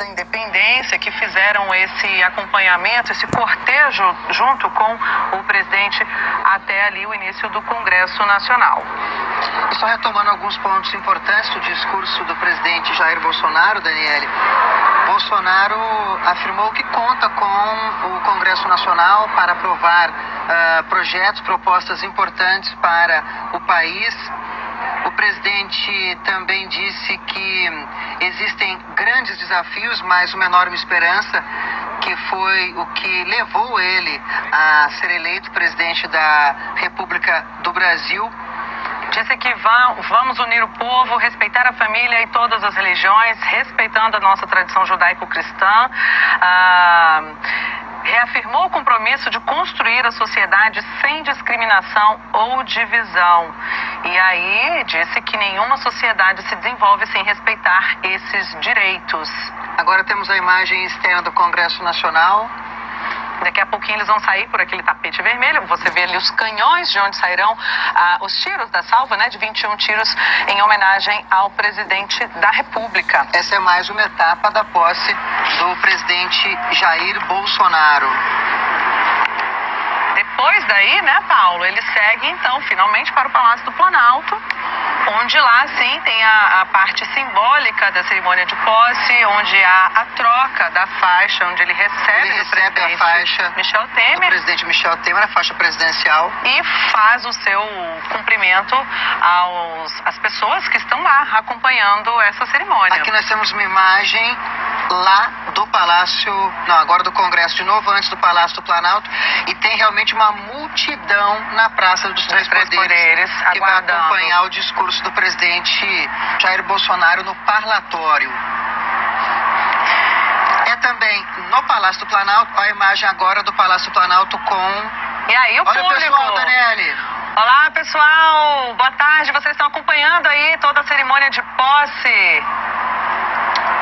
da Independência, que fizeram esse acompanhamento, esse cortejo junto com o presidente até ali o início do Congresso Nacional. E só retomando alguns pontos importantes do discurso do presidente Jair Bolsonaro, Daniele, Bolsonaro afirmou que conta com o Congresso Nacional para aprovar projetos, propostas importantes para o país. O presidente também disse que existem grandes desafios, mas uma enorme esperança, que foi o que levou ele a ser eleito presidente da República do Brasil. Disse que vamos unir o povo, respeitar a família e todas as religiões, respeitando a nossa tradição judaico-cristã. Reafirmou o compromisso de construir a sociedade sem discriminação ou divisão. E aí disse que nenhuma sociedade se desenvolve sem respeitar esses direitos. Agora temos a imagem externa do Congresso Nacional. Daqui a pouquinho eles vão sair por aquele tapete vermelho. Você vê ali os canhões de onde sairão os tiros da salva, né? De 21 tiros em homenagem ao presidente da República. Essa é mais uma etapa da posse do presidente Jair Bolsonaro. Depois daí, né, Paulo, ele segue então finalmente para o Palácio do Planalto, onde lá sim tem a parte simbólica da cerimônia de posse, onde há a troca da faixa, onde ele recebe a faixa Michel Temer, do presidente Michel Temer, a faixa presidencial, e faz o seu cumprimento às pessoas que estão lá acompanhando essa cerimônia. Aqui nós temos uma imagem lá do Palácio, agora do Congresso de novo, antes do Palácio do Planalto, e tem realmente uma multidão na Praça dos Três Poderes que vai acompanhar o discurso do presidente Jair Bolsonaro no parlatório. É também no Palácio do Planalto, a imagem agora do Palácio do Planalto com... E aí o Olha público. Pessoal, Daniele. Olá, pessoal, boa tarde, vocês estão acompanhando aí toda a cerimônia de posse.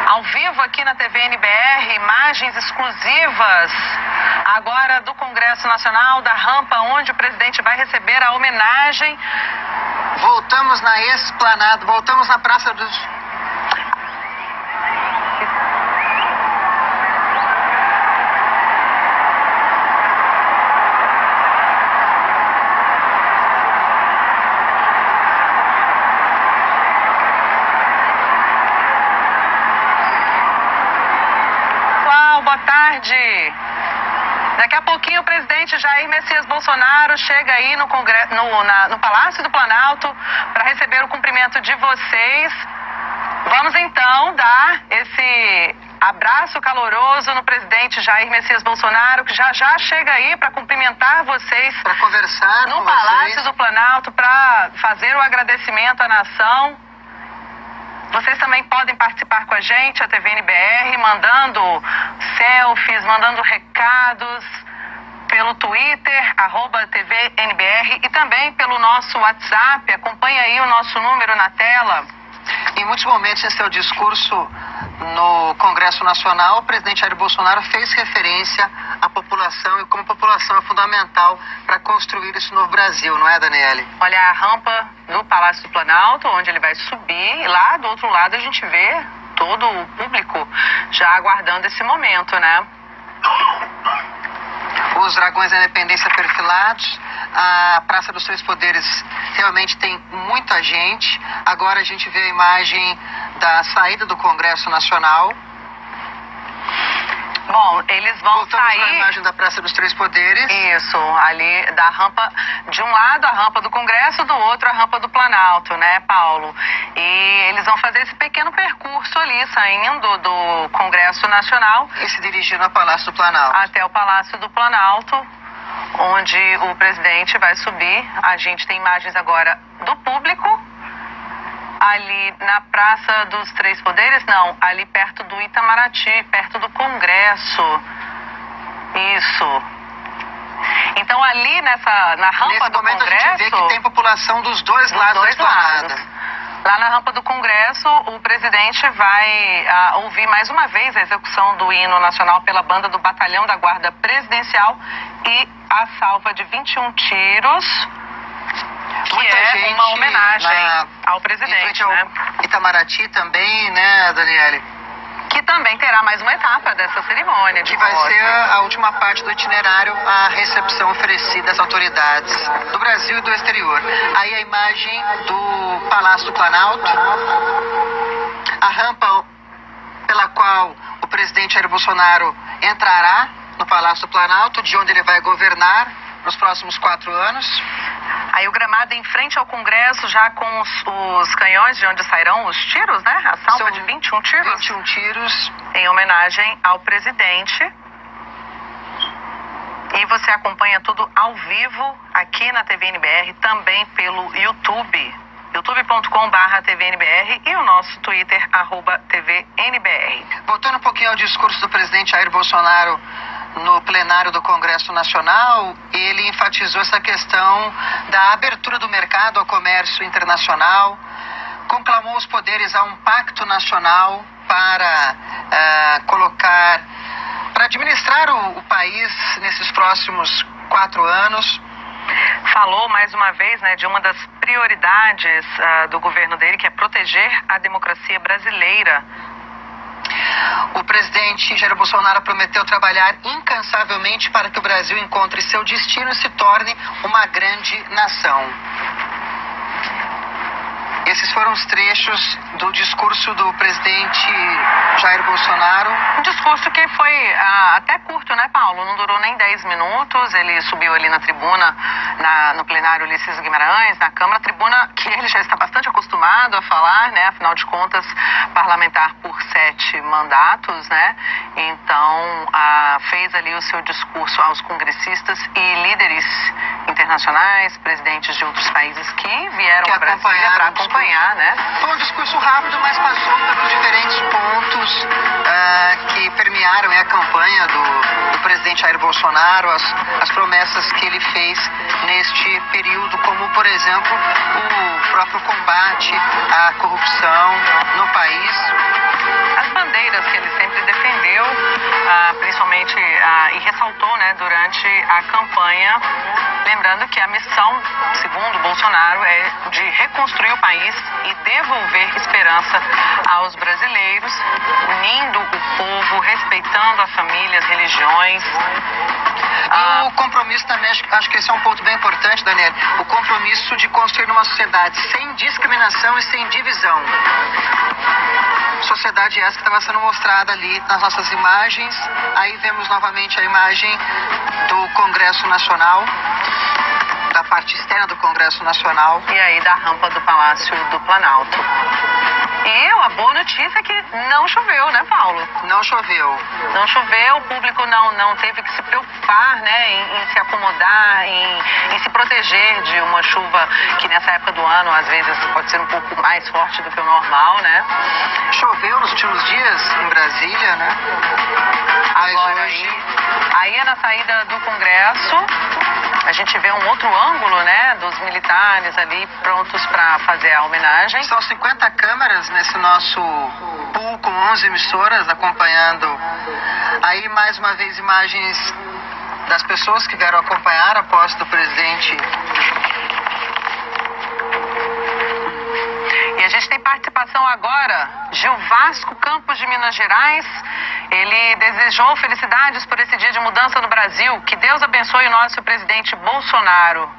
Ao vivo aqui na TV NBR, imagens exclusivas agora do Congresso Nacional, da rampa onde o presidente vai receber a homenagem. Voltamos na Esplanada, voltamos na Praça dos... Boa tarde. Daqui a pouquinho o presidente Jair Messias Bolsonaro chega aí no Palácio do Planalto para receber o cumprimento de vocês. Vamos então dar esse abraço caloroso no presidente Jair Messias Bolsonaro, que já chega aí para cumprimentar vocês, para conversar no Palácio do Planalto, para fazer o agradecimento à nação. Vocês também podem participar com a gente, a TV NBR, mandando selfies, mandando recados pelo Twitter, @TVNBR, e também pelo nosso WhatsApp. Acompanhe aí o nosso número na tela. Em muitos momentos, em seu discurso no Congresso Nacional, o presidente Jair Bolsonaro fez referência à população e como a população é fundamental para construir esse novo Brasil, não é, Daniele? Olha a rampa do Palácio do Planalto, onde ele vai subir, e lá do outro lado a gente vê todo o público já aguardando esse momento, né? Os dragões da independência perfilados, a Praça dos Três Poderes realmente tem muita gente. Agora a gente vê a imagem da saída do Congresso Nacional. Bom, eles vão Voltamos sair... a imagem da Praça dos Três Poderes. Isso, ali da rampa, de um lado a rampa do Congresso, do outro a rampa do Planalto, né, Paulo? E eles vão fazer esse pequeno percurso ali, saindo do Congresso Nacional e se dirigindo ao Palácio do Planalto. Até o Palácio do Planalto, onde o presidente vai subir. A gente tem imagens agora do público, ali na Praça dos Três Poderes, não, ali perto do Itamaraty, perto do Congresso. Isso. Então ali na rampa do Congresso... Nesse momento a gente vê que tem população dos dois lados da esplanada. Lá na rampa do Congresso, o presidente vai ouvir mais uma vez a execução do hino nacional pela banda do Batalhão da Guarda Presidencial e a salva de 21 tiros, que muita gente uma homenagem ao presidente, né? Itamaraty também, né, Daniele? que também terá mais uma etapa dessa cerimônia. Que vai ser a última parte do itinerário, a recepção oferecida às autoridades do Brasil e do exterior. Aí a imagem do Palácio do Planalto, a rampa pela qual o presidente Jair Bolsonaro entrará no Palácio do Planalto, de onde ele vai governar nos próximos 4 anos. Aí o gramado em frente ao Congresso, já com os canhões de onde sairão os tiros, né? A salva de 21 tiros. 21 tiros. Em homenagem ao presidente. E você acompanha tudo ao vivo aqui na TV NBR, também pelo YouTube, youtube.com/TVNBR e o nosso Twitter, @TVNBR. Voltando um pouquinho ao discurso do presidente Jair Bolsonaro no plenário do Congresso Nacional, ele enfatizou essa questão da abertura do mercado ao comércio internacional, conclamou os poderes a um pacto nacional para administrar o país nesses próximos 4 anos. Falou mais uma vez, né, de uma das prioridades do governo dele, que é proteger a democracia brasileira. O presidente Jair Bolsonaro prometeu trabalhar incansavelmente para que o Brasil encontre seu destino e se torne uma grande nação. Esses foram os trechos do discurso do presidente Jair Bolsonaro. Um discurso que foi até curto, né, Paulo? Não durou nem 10 minutos. Ele subiu ali na tribuna, no plenário Ulisses Guimarães, na Câmara. Tribuna que ele já está bastante acostumado a falar, né? Afinal de contas, parlamentar por 7 mandatos, né? Então, fez ali o seu discurso aos congressistas e líderes internacionais, presidentes de outros países que vieram a Brasília para acompanhar, né? Foi um discurso rápido, mas passou pelos diferentes pontos que permearam a campanha do presidente Jair Bolsonaro, as promessas que ele fez neste período, como, por exemplo, o próprio combate à corrupção no país. As bandeiras que ele sempre defendeu, principalmente, e ressaltou, né, durante a campanha, lembrando que a missão, segundo Bolsonaro, é de reconstruir o país e devolver esperança aos brasileiros, unindo o povo, respeitando as famílias, religiões. E o compromisso também, acho que esse é um ponto bem importante, Daniel, o compromisso de construir uma sociedade sem discriminação e sem divisão. Sociedade essa que estava sendo mostrada ali nas nossas imagens. Aí vemos novamente a imagem do Congresso Nacional, da parte externa do Congresso Nacional. E aí da rampa do Palácio do Planalto. E a boa notícia é que não choveu, né, Paulo? Não choveu. Não choveu, o público não teve que se preocupar, né, em se acomodar, em se proteger de uma chuva que nessa época do ano, às vezes, pode ser um pouco mais forte do que o normal, né? Choveu nos últimos dias em Brasília, né? Agora, aí é na saída do Congresso, a gente vê um outro ângulo, né, dos militares ali prontos para fazer a homenagem. São 50 câmeras nesse nosso pool com 11 emissoras acompanhando. Aí, mais uma vez, imagens das pessoas que vieram acompanhar a posse do presidente. E a gente tem participação agora, Gil Vasco Campos de Minas Gerais. Ele desejou felicidades por esse dia de mudança no Brasil. Que Deus abençoe o nosso presidente Bolsonaro.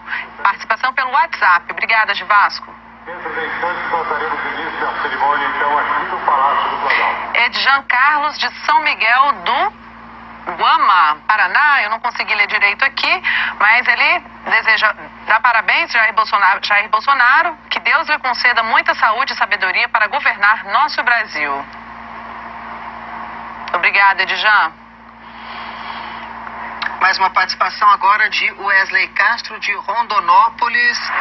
Participação pelo WhatsApp. Obrigada, Gil Vasco. Dentro de instantes, nós daremos início à cerimônia, então, aqui no Palácio do Planalto. Edjan Carlos, de São Miguel do Guama, Paraná. Eu não consegui ler direito aqui, mas ele deseja dar parabéns Jair Bolsonaro, que Deus lhe conceda muita saúde e sabedoria para governar nosso Brasil. Obrigada, Edjan. Mais uma participação agora de Wesley Castro, de Rondonópolis,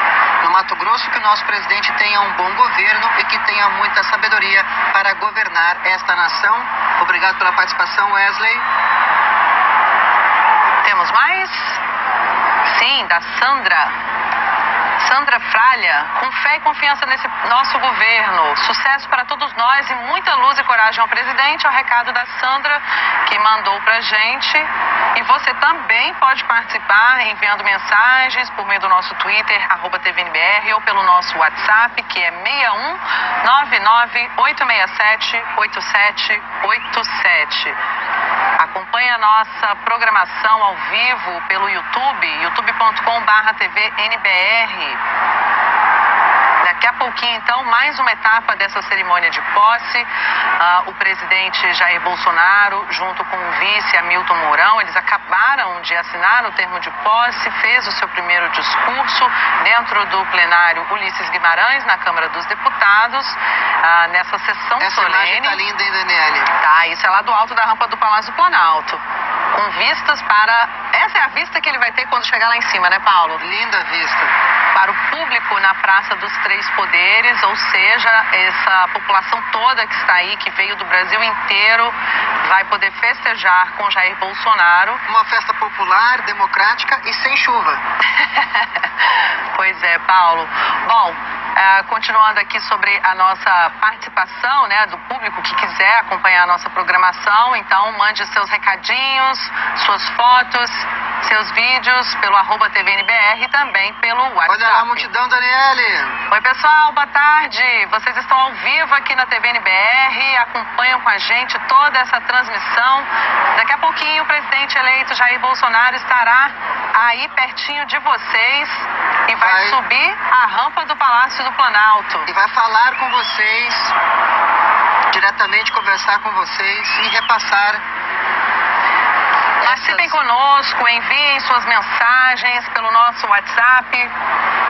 no Mato Grosso. Que o nosso presidente tenha um bom governo e que tenha muita sabedoria para governar esta nação. Obrigado pela participação, Wesley. Temos mais? Sim, da Sandra. Sandra Fralha, com fé e confiança nesse nosso governo. Sucesso para todos nós e muita luz e coragem ao presidente. É o recado da Sandra, que mandou pra gente. E você também pode participar enviando mensagens por meio do nosso Twitter, @TVNBR, ou pelo nosso WhatsApp, que é 61-99867-8787. Acompanhe a nossa programação ao vivo pelo YouTube, youtube.com/TVNBR. Daqui a pouquinho, então, mais uma etapa dessa cerimônia de posse. O presidente Jair Bolsonaro, junto com o vice Hamilton Mourão, eles acabaram de assinar o termo de posse, fez o seu primeiro discurso dentro do plenário Ulisses Guimarães, na Câmara dos Deputados, nessa sessão solene. Essa imagem tá linda, hein, Daniele? Tá, isso é lá do alto da rampa do Palácio do Planalto. Com vistas para... Essa é a vista que ele vai ter quando chegar lá em cima, né, Paulo? Linda vista. Para o público na Praça dos Três Poderes, ou seja, essa população toda que está aí, que veio do Brasil inteiro, vai poder festejar com Jair Bolsonaro. Uma festa popular, democrática e sem chuva. Pois é, Paulo. Bom, continuando aqui sobre a nossa participação, né, do público que quiser acompanhar a nossa programação, então mande seus recadinhos, suas fotos, seus vídeos pelo @TVNBR e também pelo WhatsApp. Olha lá a multidão, Daniele. Oi, pessoal, boa tarde. Vocês estão ao vivo aqui na TVNBR, acompanham com a gente toda essa transmissão. Daqui a pouquinho o presidente eleito Jair Bolsonaro estará aí pertinho de vocês e vai subir a rampa do Palácio do Planalto. E vai falar com vocês, diretamente conversar com vocês e repassar. Participem conosco, enviem suas mensagens pelo nosso WhatsApp.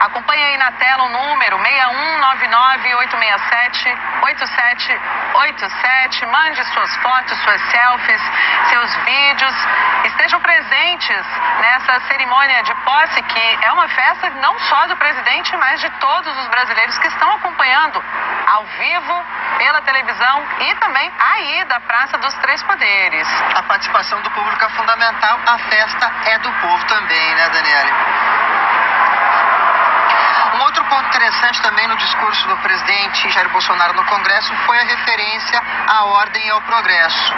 Acompanhe aí na tela o número 61-99867-8787. Mande suas fotos, suas selfies, seus vídeos. Estejam presentes nessa cerimônia de posse, que é uma festa não só do presidente, mas de todos os brasileiros que estão acompanhando ao vivo, pela televisão e também aí da Praça dos Três Poderes. A participação do público é fundamental, a festa é do povo também, né, Daniele? Um outro ponto interessante também no discurso do presidente Jair Bolsonaro no Congresso foi a referência à ordem e ao progresso,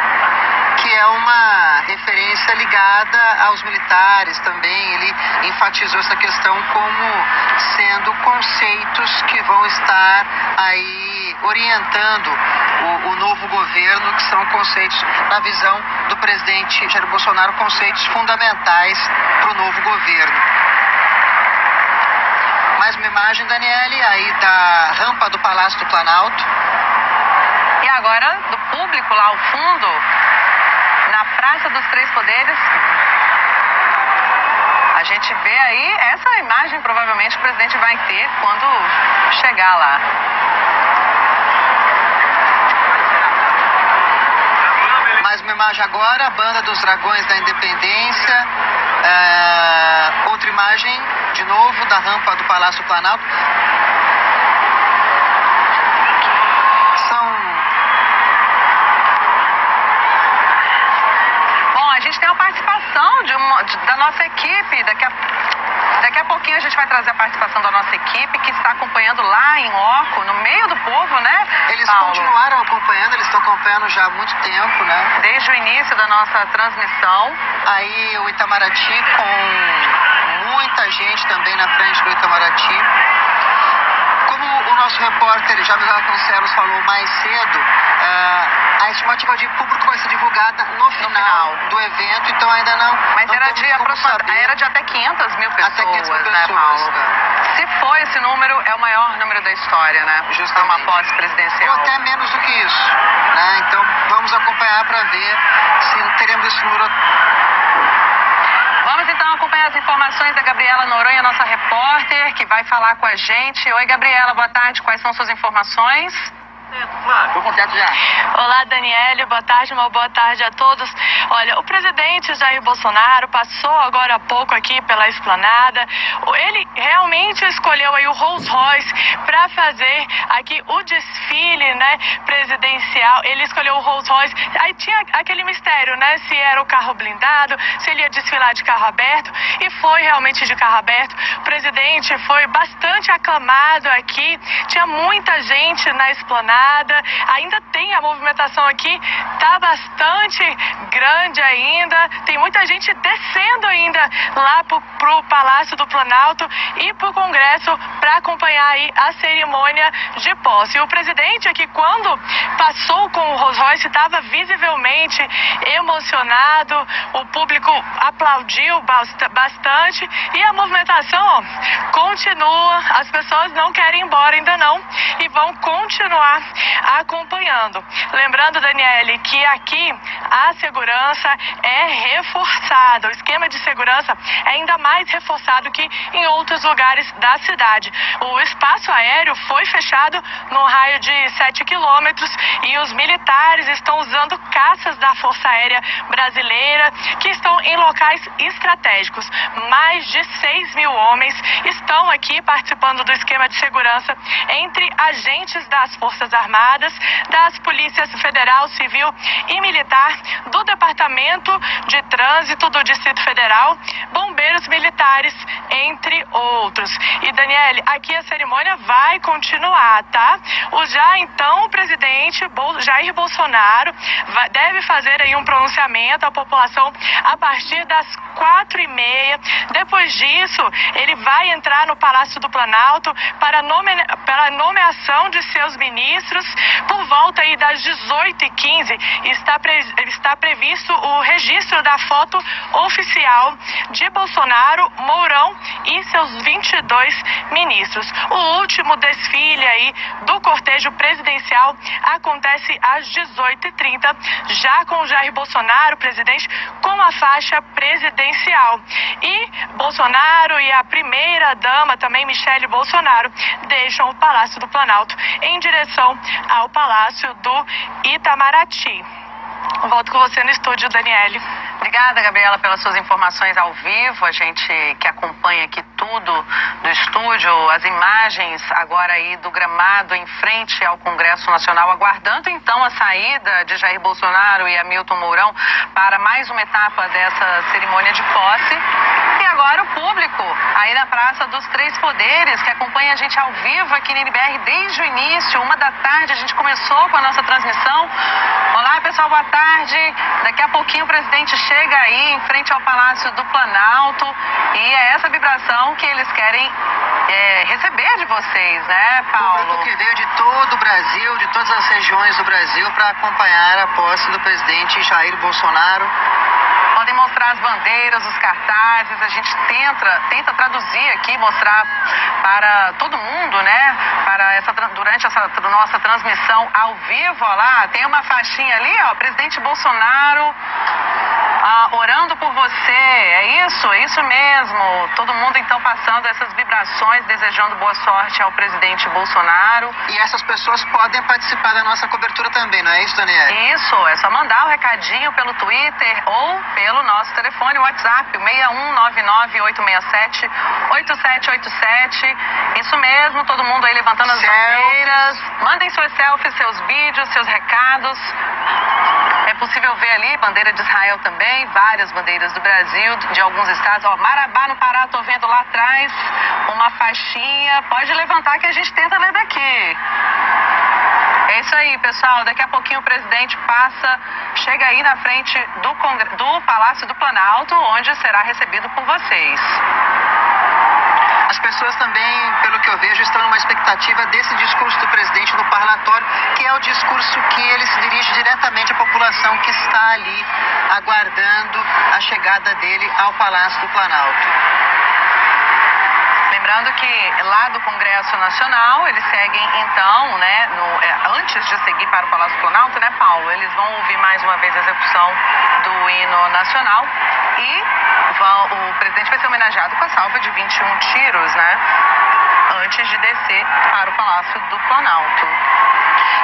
que é uma referência ligada aos militares também. Ele enfatizou essa questão como sendo conceitos que vão estar aí orientando o novo governo, que são conceitos, na visão do presidente Jair Bolsonaro, conceitos fundamentais para o novo governo. Mais uma imagem, Daniele, aí da rampa do Palácio do Planalto. E agora, do público lá ao fundo, na Praça dos Três Poderes, a gente vê aí essa imagem, provavelmente, que o presidente vai ter quando chegar lá. Mais uma imagem agora, a Banda dos Dragões da Independência. Outra imagem, de novo, da rampa do Palácio do Planalto. Bom, a gente tem a participação da nossa equipe. Daqui a pouquinho a gente vai trazer a participação da nossa equipe, que está acompanhando lá em loco, no meio do povo, né, Eles Paulo? continuaram acompanhando, eles estão acompanhando já há muito tempo, né? Desde o início da nossa transmissão. Aí o Itamaraty, com muita gente também na frente do Itamaraty. Como o nosso repórter Jaime Vasconcelos falou mais cedo, a estimativa de público vai ser divulgada no final do evento, então ainda não. Mas não era temos de como saber. era de até 500 mil pessoas, Até 500 mil né, pessoas, Paulo? Se for esse número, é o maior número da história, né? Justamente. Para uma posse presidencial. Ou até menos do que isso, né? Então vamos acompanhar para ver se teremos esse número. Vamos então acompanhar as informações da Gabriela Noronha, nossa repórter, que vai falar com a gente. Oi, Gabriela, boa tarde. Quais são suas informações? Tô completo já. Olá, Daniele, boa tarde, uma boa tarde a todos. Olha, o presidente Jair Bolsonaro passou agora há pouco aqui pela esplanada. Ele realmente escolheu aí o Rolls Royce para fazer aqui o desfile, né, presidencial. Ele escolheu o Rolls Royce. Aí tinha aquele mistério, né, se era o carro blindado, se ele ia desfilar de carro aberto, e foi realmente de carro aberto. O presidente foi bastante aclamado aqui, tinha muita gente na esplanada, ainda tem a movimentação aqui, tá bastante grande ainda, tem muita gente descendo ainda lá pro Palácio do Planalto e pro Congresso para acompanhar aí a cerimônia de posse. E o presidente aqui, quando passou com o Rolls Royce, estava visivelmente emocionado, o público aplaudiu bastante e a movimentação, ó, continua, as pessoas não querem ir embora ainda não e vão continuar acompanhando. Lembrando, Daniele, que aqui a segurança é reforçada, o esquema de segurança é ainda mais reforçado que em outros lugares da cidade. O espaço aéreo foi fechado no raio de 7 quilômetros e os militares estão usando caças da Força Aérea Brasileira que estão em locais estratégicos. Mais de 6 mil homens estão aqui participando do esquema de segurança entre agentes das Forças Armadas, das Polícias Federal, Civil e Militar, do Departamento de Trânsito do Distrito Federal, bombeiros militares, entre outros. E, Daniele, aqui a cerimônia vai continuar, tá? O presidente Jair Bolsonaro deve fazer aí um pronunciamento à população a partir das 4h30. Depois disso, ele vai entrar no Palácio do Planalto para a nomeação de seus ministros. Por volta aí das 18h15 está previsto o registro da foto oficial de Bolsonaro, Mourão e seus 22 ministros. O último desfile aí do cortejo presidencial acontece às 18h30, já com Jair Bolsonaro, presidente, com a faixa presidencial. E Bolsonaro e a primeira-dama, também Michele Bolsonaro, deixam o Palácio do Planalto em direção ao Palácio do Itamaraty. Volto com você no estúdio, Daniele. Obrigada, Gabriela, pelas suas informações ao vivo. A gente que acompanha aqui tudo do estúdio, as imagens agora aí do gramado em frente ao Congresso Nacional, aguardando então a saída de Jair Bolsonaro e Hamilton Mourão para mais uma etapa dessa cerimônia de posse. E agora o público aí na Praça dos Três Poderes, que acompanha a gente ao vivo aqui na NBR desde o início, 1h a gente começou com a nossa transmissão. Olá, pessoal, boa tarde. Daqui a pouquinho o presidente chega aí em frente ao Palácio do Planalto e é essa vibração que eles querem receber de vocês, né, Paulo? O público que veio de todo o Brasil, de todas as regiões do Brasil, para acompanhar a posse do presidente Jair Bolsonaro. Podem mostrar as bandeiras, os cartazes, a gente tenta traduzir aqui, mostrar para todo mundo, né? Durante essa nossa transmissão ao vivo, ó lá, tem uma faixinha ali, ó, presidente Bolsonaro orando por você, é isso mesmo. Todo mundo então passando essas vibrações, desejando boa sorte ao presidente Bolsonaro. E essas pessoas podem participar da nossa cobertura também, não é isso, Daniela? Isso, é só mandar o recadinho pelo Twitter ou pelo nosso telefone, WhatsApp, 6199-867-8787. Isso mesmo, todo mundo aí levantando as bandeiras. Mandem suas selfies, seus vídeos, seus recados. É possível ver ali bandeira de Israel também, várias bandeiras do Brasil, de alguns estados. Ó, Marabá no Pará, tô vendo lá atrás uma faixinha. Pode levantar que a gente tenta ler daqui. É isso aí, pessoal. Daqui a pouquinho o presidente chega aí na frente do Palácio do Planalto, onde será recebido por vocês. As pessoas também, pelo que eu vejo, estão numa expectativa desse discurso do presidente no parlatório, que é o discurso que ele se dirige diretamente à população que está ali aguardando a chegada dele ao Palácio do Planalto. Lembrando que lá do Congresso Nacional, eles seguem então, né, antes de seguir para o Palácio do Planalto, né, Paulo? Eles vão ouvir mais uma vez a execução do hino nacional e o presidente vai ser homenageado com a salva de 21 tiros, né, antes de descer para o Palácio do Planalto.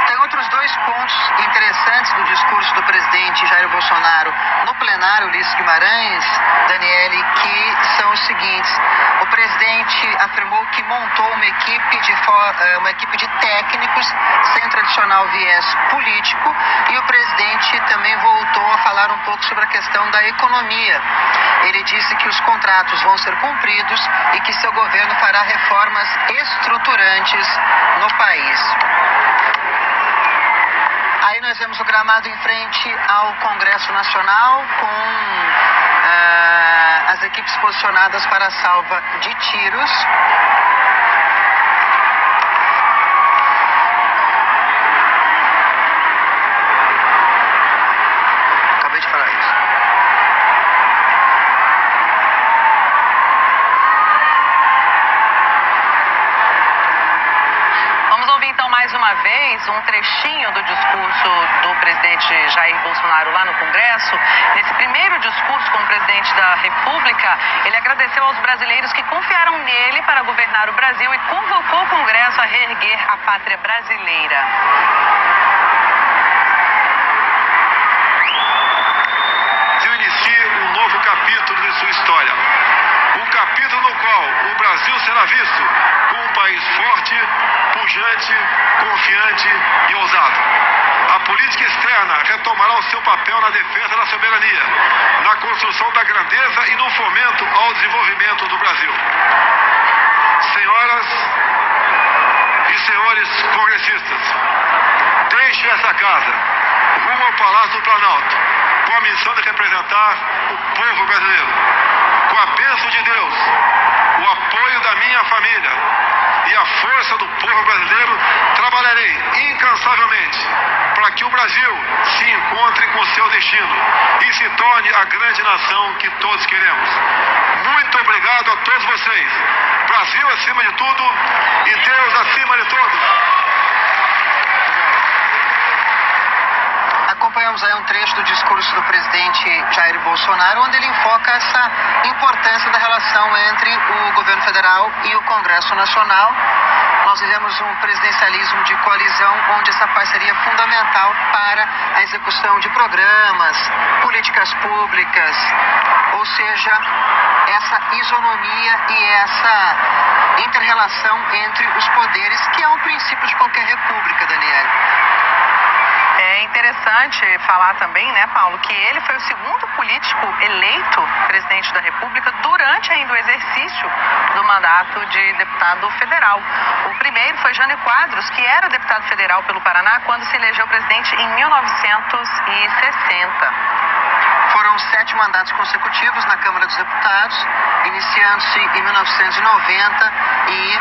Tem outros dois pontos interessantes do discurso do presidente Jair Bolsonaro no plenário Ulisses Guimarães, Daniele, que são os seguintes. O presidente afirmou que montou uma equipe de técnicos sem o tradicional viés político, e o presidente também voltou a falar um pouco sobre a questão da economia. Ele disse que os contratos vão ser cumpridos e que seu governo fará reformas estruturantes no país. Aí nós vemos o gramado em frente ao Congresso Nacional, com as equipes posicionadas para a salva de tiros. Acabei de falar isso. Vamos ouvir então mais uma vez um trechinho do discurso do presidente Jair Bolsonaro lá no Congresso. Nesse primeiro discurso como presidente da República, ele agradeceu aos brasileiros que confiaram nele para governar o Brasil e convocou o Congresso a reerguer a pátria brasileira. Eu inicie um novo capítulo de sua história. Um capítulo no qual o Brasil será visto como um país forte, pujante, confiante e ousado. A política externa retomará o seu papel na defesa da soberania, na construção da grandeza e no fomento ao desenvolvimento do Brasil. Senhoras e senhores congressistas, deixe essa casa, rumo ao Palácio do Planalto, com a missão de representar o povo brasileiro. Com a bênção de Deus, o apoio da minha família e a força do povo brasileiro, trabalharei incansavelmente para que o Brasil se encontre com seu destino e se torne a grande nação que todos queremos. Muito obrigado a todos vocês. Brasil acima de tudo e Deus acima de todos. Acompanhamos aí um trecho do discurso do presidente Jair Bolsonaro, onde ele enfoca essa importância da relação entre o governo federal e o Congresso Nacional. Nós vivemos um presidencialismo de coalizão, onde essa parceria é fundamental para a execução de programas, políticas públicas, ou seja, essa isonomia e essa inter-relação entre os poderes, que é um princípio de qualquer república, Daniele. É interessante falar também, né, Paulo, que ele foi o segundo político eleito presidente da República durante ainda o exercício do mandato de deputado federal. O primeiro foi Jânio Quadros, que era deputado federal pelo Paraná quando se elegeu presidente em 1960. Foram 7 mandatos consecutivos na Câmara dos Deputados, iniciando-se em 1990 e,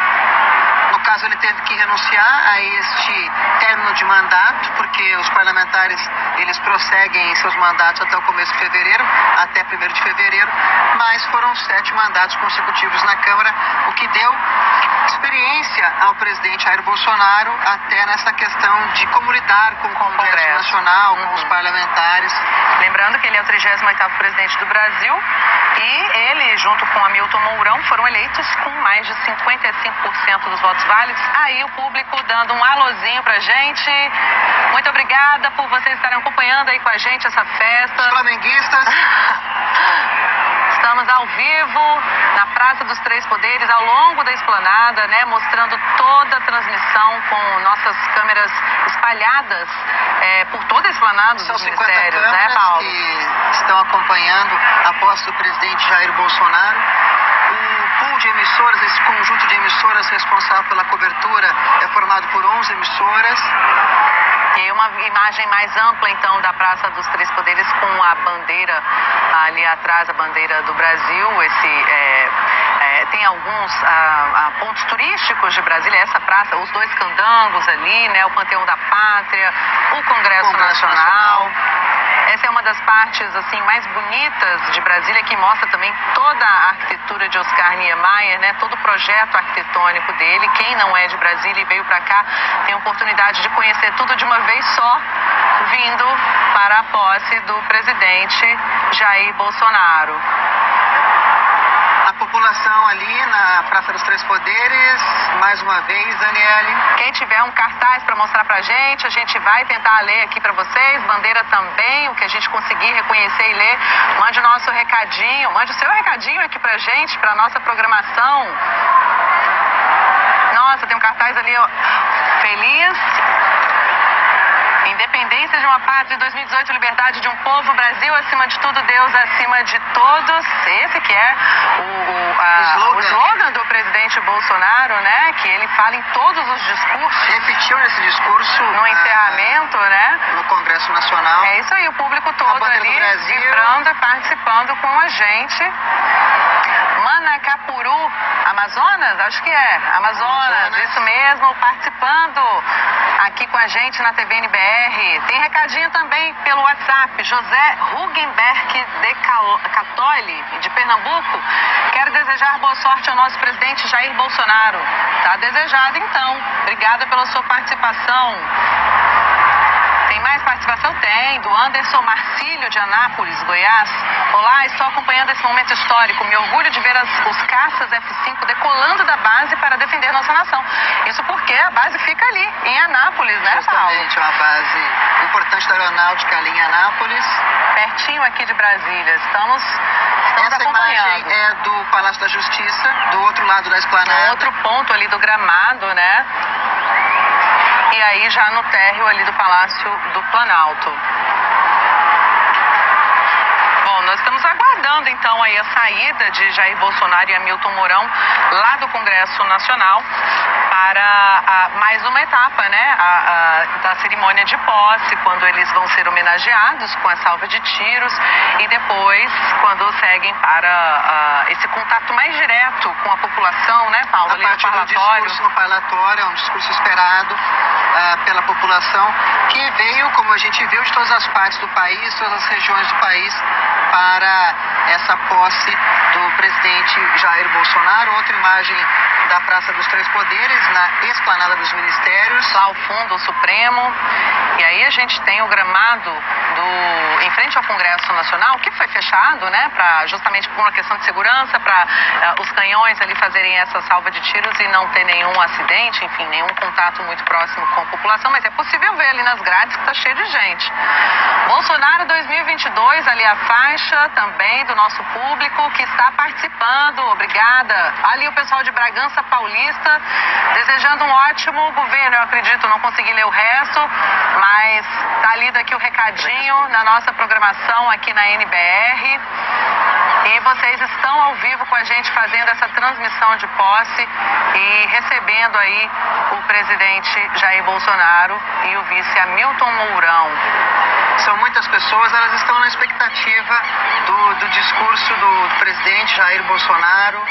no caso, ele teve que renunciar a este término de mandato, porque os parlamentares, eles prosseguem em seus mandatos até o começo de fevereiro, até 1º de fevereiro, mas foram 7 mandatos consecutivos na Câmara, o que deu experiência ao presidente Jair Bolsonaro até nessa questão de como lidar com o Congresso Nacional, com os parlamentares. Lembrando que ele é o 38º presidente do Brasil e ele, junto com Hamilton Mourão, foram eleitos com mais de 55% dos votos válidos. Aí o público dando um alôzinho pra gente. Muito obrigada por vocês estarem acompanhando aí com a gente essa festa. Os flamenguistas. Estamos ao vivo na Praça dos Três Poderes, ao longo da esplanada, né, mostrando toda a transmissão com nossas câmeras espalhadas por toda a esplanada dos ministérios, né, Paulo? Que estão acompanhando a posse do presidente Jair Bolsonaro. O pool de emissoras, esse conjunto de emissoras responsável pela cobertura, é formado por 11 emissoras. E uma imagem mais ampla, então, da Praça dos Três Poderes, com a bandeira ali atrás, a bandeira do Brasil. Tem alguns pontos turísticos de Brasília, essa praça, os 2 candangos ali, né, o Panteão da Pátria, o Congresso Nacional. Essa é uma das partes assim mais bonitas de Brasília, que mostra também toda a arquitetura de Oscar Niemeyer, né? Todo o projeto arquitetônico dele. Quem não é de Brasília e veio para cá tem a oportunidade de conhecer tudo de uma vez só, vindo para a posse do presidente Jair Bolsonaro. A população ali na Praça dos Três Poderes, mais uma vez, Daniele. Quem tiver um cartaz para mostrar pra gente, a gente vai tentar ler aqui para vocês, bandeira também, o que a gente conseguir reconhecer e ler, mande o nosso recadinho, mande o seu recadinho aqui pra gente, pra nossa programação. Nossa, tem um cartaz ali, ó, feliz. Independência de uma pátria, 2018, liberdade de um povo, Brasil acima de tudo, Deus acima de todos. Esse que é o slogan do presidente Bolsonaro, né? Que ele fala em todos os discursos. Repetiu esse discurso no encerramento, né? No Congresso Nacional. É isso aí, o público todo ali vibrando e participando com a gente. Manacapuru, Amazonas? Acho que é. Amazonas, isso mesmo, participando aqui com a gente na TV NBR. Tem recadinho também pelo WhatsApp. José Hugenberg de Catoli, de Pernambuco. Quero desejar boa sorte ao nosso presidente Jair Bolsonaro. Tá desejado, então. Obrigada pela sua participação. Tem mais participação? Tem, do Anderson Marcílio, de Anápolis, Goiás. Olá, estou acompanhando esse momento histórico. Me orgulho de ver os caças F-5 decolando da base para defender nossa nação. Isso porque a base fica ali, em Anápolis, né, Paulo? Justamente, uma base importante da aeronáutica ali em Anápolis. Pertinho aqui de Brasília. Estamos Essa acompanhando. Imagem é do Palácio da Justiça, do outro lado da esplanada. No outro ponto ali do gramado, né? E aí já no térreo ali do Palácio do Planalto. Bom, nós estamos aguardando então aí a saída de Jair Bolsonaro e Hamilton Mourão lá do Congresso Nacional para mais uma etapa, né, da cerimônia de posse, quando eles vão ser homenageados com a salva de tiros e depois quando seguem para esse contato mais direto com a população, né, Paulo? A partir do discurso no parlatório, é um discurso esperado pela população, que veio, como a gente viu, de todas as partes do país, todas as regiões do país, para essa posse do presidente Jair Bolsonaro. Outra imagem da Praça dos Três Poderes, na Esplanada dos Ministérios. Lá ao fundo, o Supremo. E aí a gente tem o gramado em frente ao Congresso Nacional, que foi fechado, né, justamente por uma questão de segurança, para os canhões ali fazerem essa salva de tiros e não ter nenhum acidente, enfim, nenhum contato muito próximo com a população, mas é possível ver ali nas grades que está cheio de gente. Bolsonaro 2022, ali a faixa também do nosso público que está participando, obrigada. Ali o pessoal de Bragança Paulista, desejando um ótimo governo, eu acredito, não consegui ler o resto, mas tá lido aqui o recadinho na nossa programação aqui na NBR. E vocês estão ao vivo com a gente fazendo essa transmissão de posse e recebendo aí o presidente Jair Bolsonaro e o vice Hamilton Mourão. São muitas pessoas, elas estão na expectativa do discurso do presidente Jair Bolsonaro.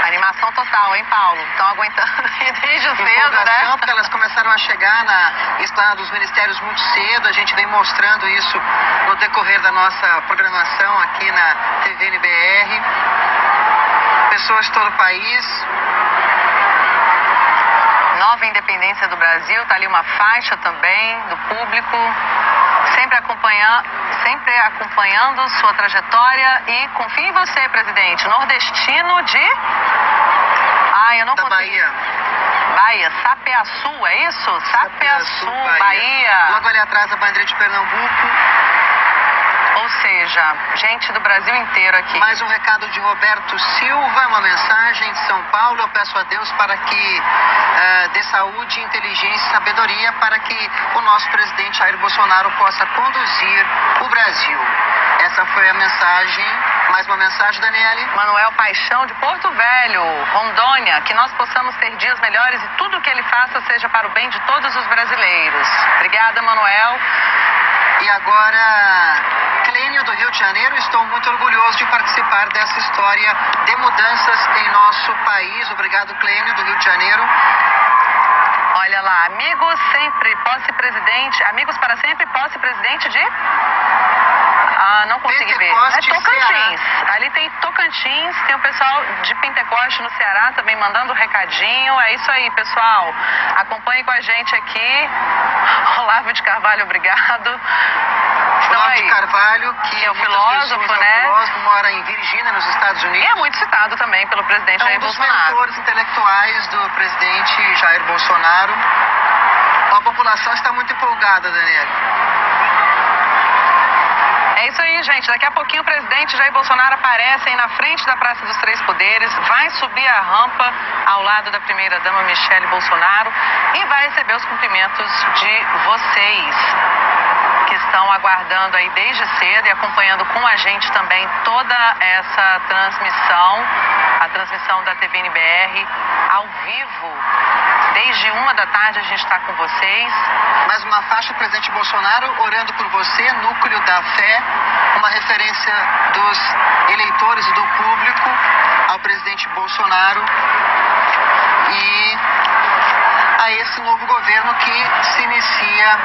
Animação total, hein, Paulo? Estão aguentando desde cedo, né? Porque elas começaram a chegar na Esplanada dos Ministérios muito cedo. A gente vem mostrando isso no decorrer da nossa programação aqui na TV NBR. Pessoas de todo o país. Nova independência do Brasil, tá ali uma faixa também do público, sempre acompanhando sua trajetória e confio em você, presidente. Nordestino de... eu não consegui. Bahia, Sapeaçu, é isso? Sapeaçu, Bahia. Logo ali atrás a bandeira de Pernambuco. Ou seja, gente do Brasil inteiro aqui. Mais um recado de Roberto Silva, uma mensagem de São Paulo. Eu peço a Deus para que dê saúde, inteligência e sabedoria para que o nosso presidente Jair Bolsonaro possa conduzir o Brasil. Essa foi a mensagem. Mais uma mensagem, Daniele. Manuel Paixão, de Porto Velho, Rondônia. Que nós possamos ter dias melhores e tudo que ele faça seja para o bem de todos os brasileiros. Obrigada, Manuel. E agora, Clênio do Rio de Janeiro, estou muito orgulhoso de participar dessa história de mudanças em nosso país. Obrigado, Clênio do Rio de Janeiro. Olha lá, amigos sempre, posse presidente, amigos para sempre, posse presidente de... não consegui ver. É Tocantins. Ali tem Tocantins, tem o pessoal de Pentecoste no Ceará também mandando recadinho. É isso aí, pessoal. Acompanhe com a gente aqui. Olavo de Carvalho, obrigado. Olavo aí. de Carvalho, que É o muitas filósofo, pessoas, né? É um filósofo, mora em Virgínia, nos Estados E Unidos. é muito citado também pelo presidente É Jair um dos Bolsonaro. mentores intelectuais do presidente Jair Bolsonaro. A população está muito empolgada, Daniela. É isso aí, gente. Daqui a pouquinho o presidente Jair Bolsonaro aparece aí na frente da Praça dos Três Poderes, vai subir a rampa ao lado da primeira-dama Michele Bolsonaro e vai receber os cumprimentos de vocês, que estão aguardando aí desde cedo e acompanhando com a gente também toda essa transmissão, a transmissão da TV NBR ao vivo. Desde 1h da tarde a gente está com vocês. Mais uma faixa do presidente Bolsonaro orando por você, núcleo da fé, uma referência dos eleitores e do público ao presidente Bolsonaro e a esse novo governo que se inicia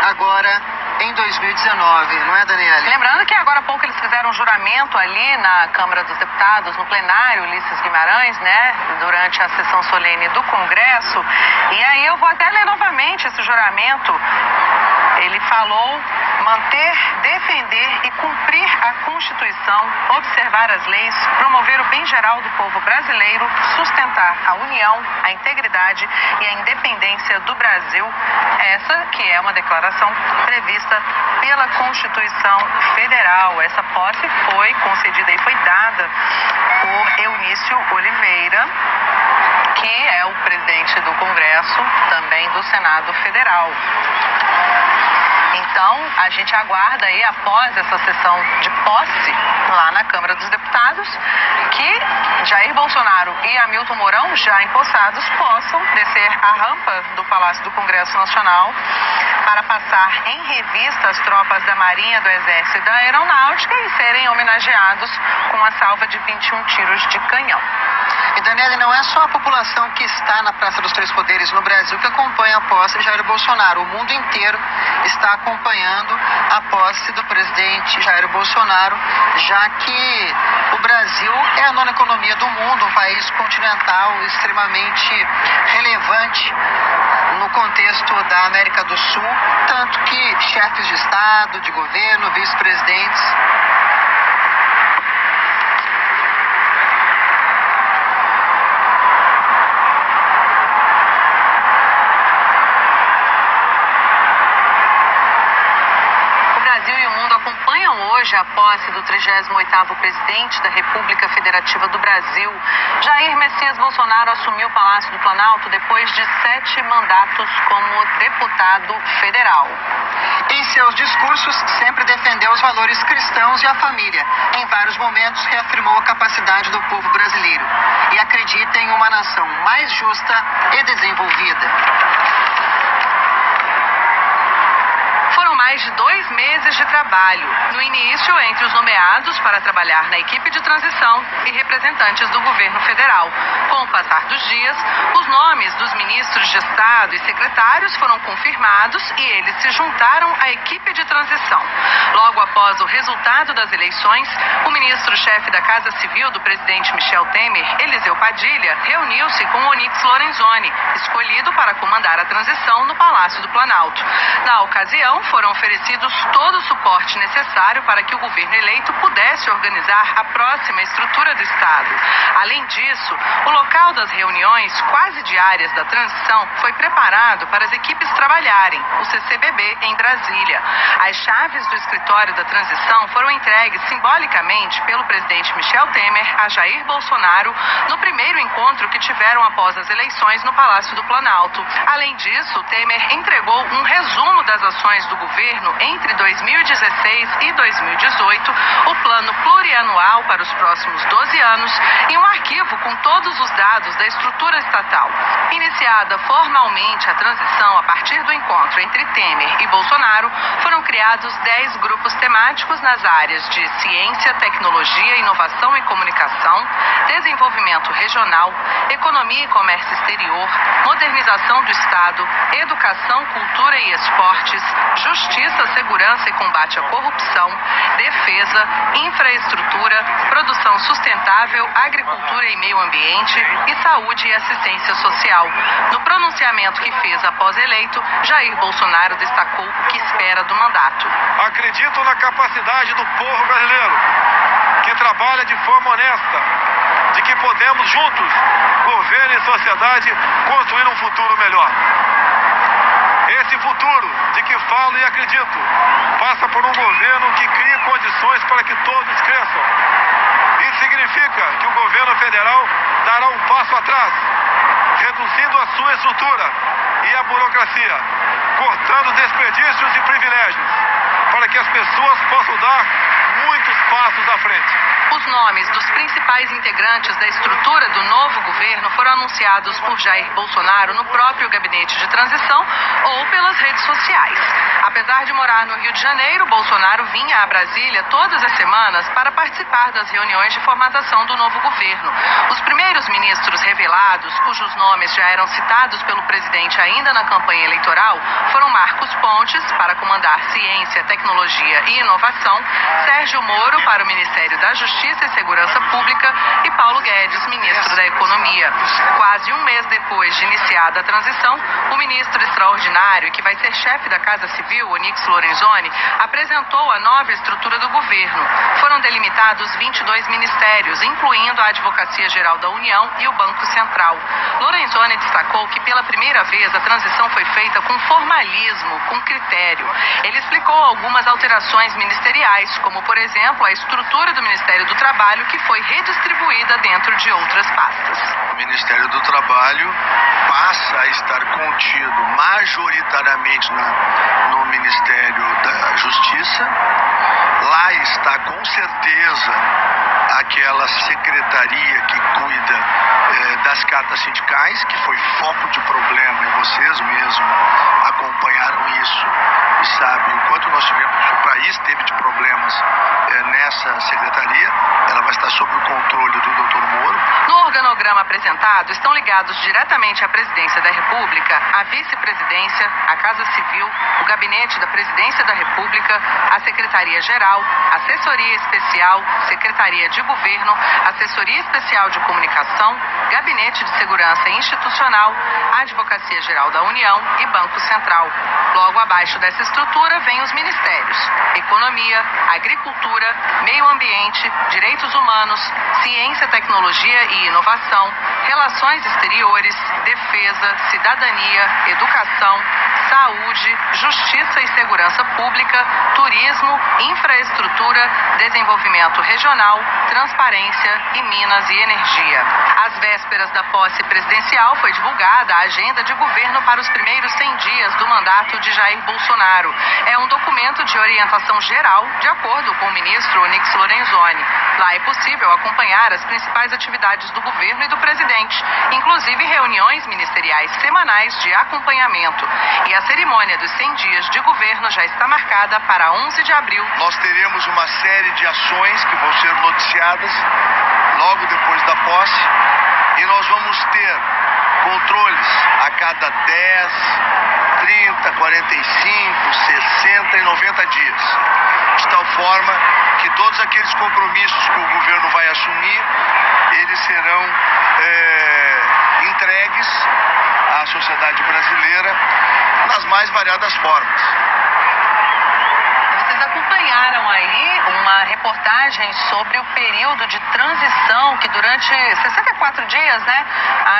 agora em 2019, não é, Daniela? Lembrando que agora há pouco eles fizeram um juramento ali na Câmara dos Deputados, no plenário Ulisses Guimarães, né, durante a sessão solene do Congresso. E aí eu vou até ler novamente esse juramento. Ele falou manter, defender e cumprir a Constituição, observar as leis, promover o bem geral do povo brasileiro, sustentar a união, a integridade e a independência do Brasil. Essa que é uma declaração prevista pela Constituição Federal. Essa posse foi concedida e foi dada por Eunício Oliveira, que é o presidente do Congresso, também do Senado Federal. Então, a gente aguarda aí, após essa sessão de posse lá na Câmara dos Deputados, que Jair Bolsonaro e Hamilton Mourão, já empossados, possam descer a rampa do Palácio do Congresso Nacional para passar em revista as tropas da Marinha, do Exército e da Aeronáutica e serem homenageados com a salva de 21 tiros de canhão. E, Daniela, não é só a população que está na Praça dos Três Poderes no Brasil que acompanha a posse de Jair Bolsonaro. O mundo inteiro está acompanhando a posse do presidente Jair Bolsonaro, já que o Brasil é a nona economia do mundo, um país continental extremamente relevante no contexto da América do Sul, tanto que chefes de Estado, de governo, vice-presidentes hoje a posse do 38º presidente da República Federativa do Brasil. Jair Messias Bolsonaro assumiu o Palácio do Planalto depois de 7 mandatos como deputado federal. Em seus discursos, sempre defendeu os valores cristãos e a família. Em vários momentos, reafirmou a capacidade do povo brasileiro e acredita em uma nação mais justa e desenvolvida. Foram mais de 2 meses de trabalho. No início, entre os nomeados para trabalhar na equipe de transição e representantes do governo federal. Com o passar dos dias, os nomes dos ministros de Estado e secretários foram confirmados e eles se juntaram à equipe de transição. Logo após o resultado das eleições, o ministro-chefe da Casa Civil do presidente Michel Temer, Eliseu Padilha, reuniu-se com Onyx Lorenzoni, escolhido para comandar a transição no Palácio do Planalto. Na ocasião, foram oferecidos todo o suporte necessário para que o governo eleito pudesse organizar a próxima estrutura do Estado. Além disso, o local das reuniões quase diárias da transição foi preparado para as equipes trabalharem, o CCBB em Brasília. As chaves do escritório da transição foram entregues simbolicamente pelo presidente Michel Temer a Jair Bolsonaro no primeiro encontro que tiveram após as eleições no Palácio do Planalto. Além disso, Temer entregou um resumo das ações do governo entre 2016 e 2018, o plano plurianual para os próximos 12 anos e um arquivo com todos os dados da estrutura estatal. Iniciada formalmente a transição a partir do encontro entre Temer e Bolsonaro, foram criados 10 grupos temáticos temáticos nas áreas de ciência, tecnologia, inovação e comunicação, desenvolvimento regional, economia e comércio exterior, modernização do Estado, educação, cultura e esportes, justiça, segurança e combate à corrupção, defesa, infraestrutura, produção sustentável, agricultura e meio ambiente e saúde e assistência social. No pronunciamento que fez após eleito, Jair Bolsonaro destacou o que espera do mandato. Acredito na capacidade do povo brasileiro, que trabalha de forma honesta, de que podemos juntos, governo e sociedade, construir um futuro melhor. Esse futuro de que falo e acredito passa por um governo que crie condições para que todos cresçam. Isso significa que o governo federal dará um passo atrás, reduzindo a sua estrutura e a burocracia, cortando desperdícios e privilégios, para que as pessoas possam dar muitos passos à frente. Os nomes dos principais integrantes da estrutura do novo governo foram anunciados por Jair Bolsonaro no próprio gabinete de transição ou pelas redes sociais. Apesar de morar no Rio de Janeiro, Bolsonaro vinha a Brasília todas as semanas para participar das reuniões de formatação do novo governo. Os primeiros ministros revelados, cujos nomes já eram citados pelo presidente ainda na campanha eleitoral, foram Marcos Pontes, para comandar Ciência, Tecnologia e Inovação, Sérgio Moro, para o Ministério da Justiça e Segurança Pública, e Paulo Guedes, ministro da Economia. Quase um mês depois de iniciada a transição, o ministro extraordinário, que vai ser chefe da Casa Civil, Onyx Lorenzoni, apresentou a nova estrutura do governo. Foram delimitados 22 ministérios, incluindo a Advocacia Geral da União e o Banco Central. Lorenzoni destacou que pela primeira vez a transição foi feita com formalismo, com critério. Ele explicou algumas alterações ministeriais, como por exemplo a estrutura do Ministério do Trabalho, que foi redistribuída dentro de outras pastas. O Ministério do Trabalho passa a estar contido majoritariamente no Ministério da Justiça. Lá está com certeza aquela secretaria que cuida das cartas sindicais, que foi foco de problema, e vocês mesmos acompanharam isso e sabem o quanto o país teve de problemas nessa secretaria. Ela vai estar sob o controle do Dr. Moro. No organograma apresentado estão ligados diretamente à Presidência da República, à Vice-Presidência, à Casa Civil, o Gabinete da Presidência da República, a Secretaria-Geral, Assessoria Especial, Secretaria de Governo, Assessoria Especial de Comunicação, Gabinete de Segurança Institucional, Advocacia Geral da União e Banco Central. Logo abaixo dessa estrutura vêm os ministérios: Economia, Agricultura, Meio Ambiente, Direitos Humanos, Ciência, Tecnologia e Inovação, Relações Exteriores, Defesa, Cidadania, Educação, Saúde, Justiça e Segurança Pública, Turismo, Infraestrutura, Desenvolvimento Regional, Transparência e Minas e Energia. Às vésperas da posse presidencial foi divulgada a agenda de governo para os primeiros 100 dias do mandato de Jair Bolsonaro. É um documento de orientação geral, de acordo com o ministro Onyx Lorenzoni. Lá é possível acompanhar as principais atividades do governo e do presidente, inclusive reuniões ministeriais semanais de acompanhamento. E a cerimônia dos 100 dias de governo já está marcada para 11 de abril. Nós teremos uma série de ações que vão ser noticiadas logo depois da posse, e nós vamos ter controles a cada 10, 30, 45, 60 e 90 dias, de tal forma que todos aqueles compromissos que o governo vai assumir, eles serão entregues à sociedade brasileira nas mais variadas formas. Vocês acompanharam aí uma reportagem sobre o período de transição que durante 64 dias, né,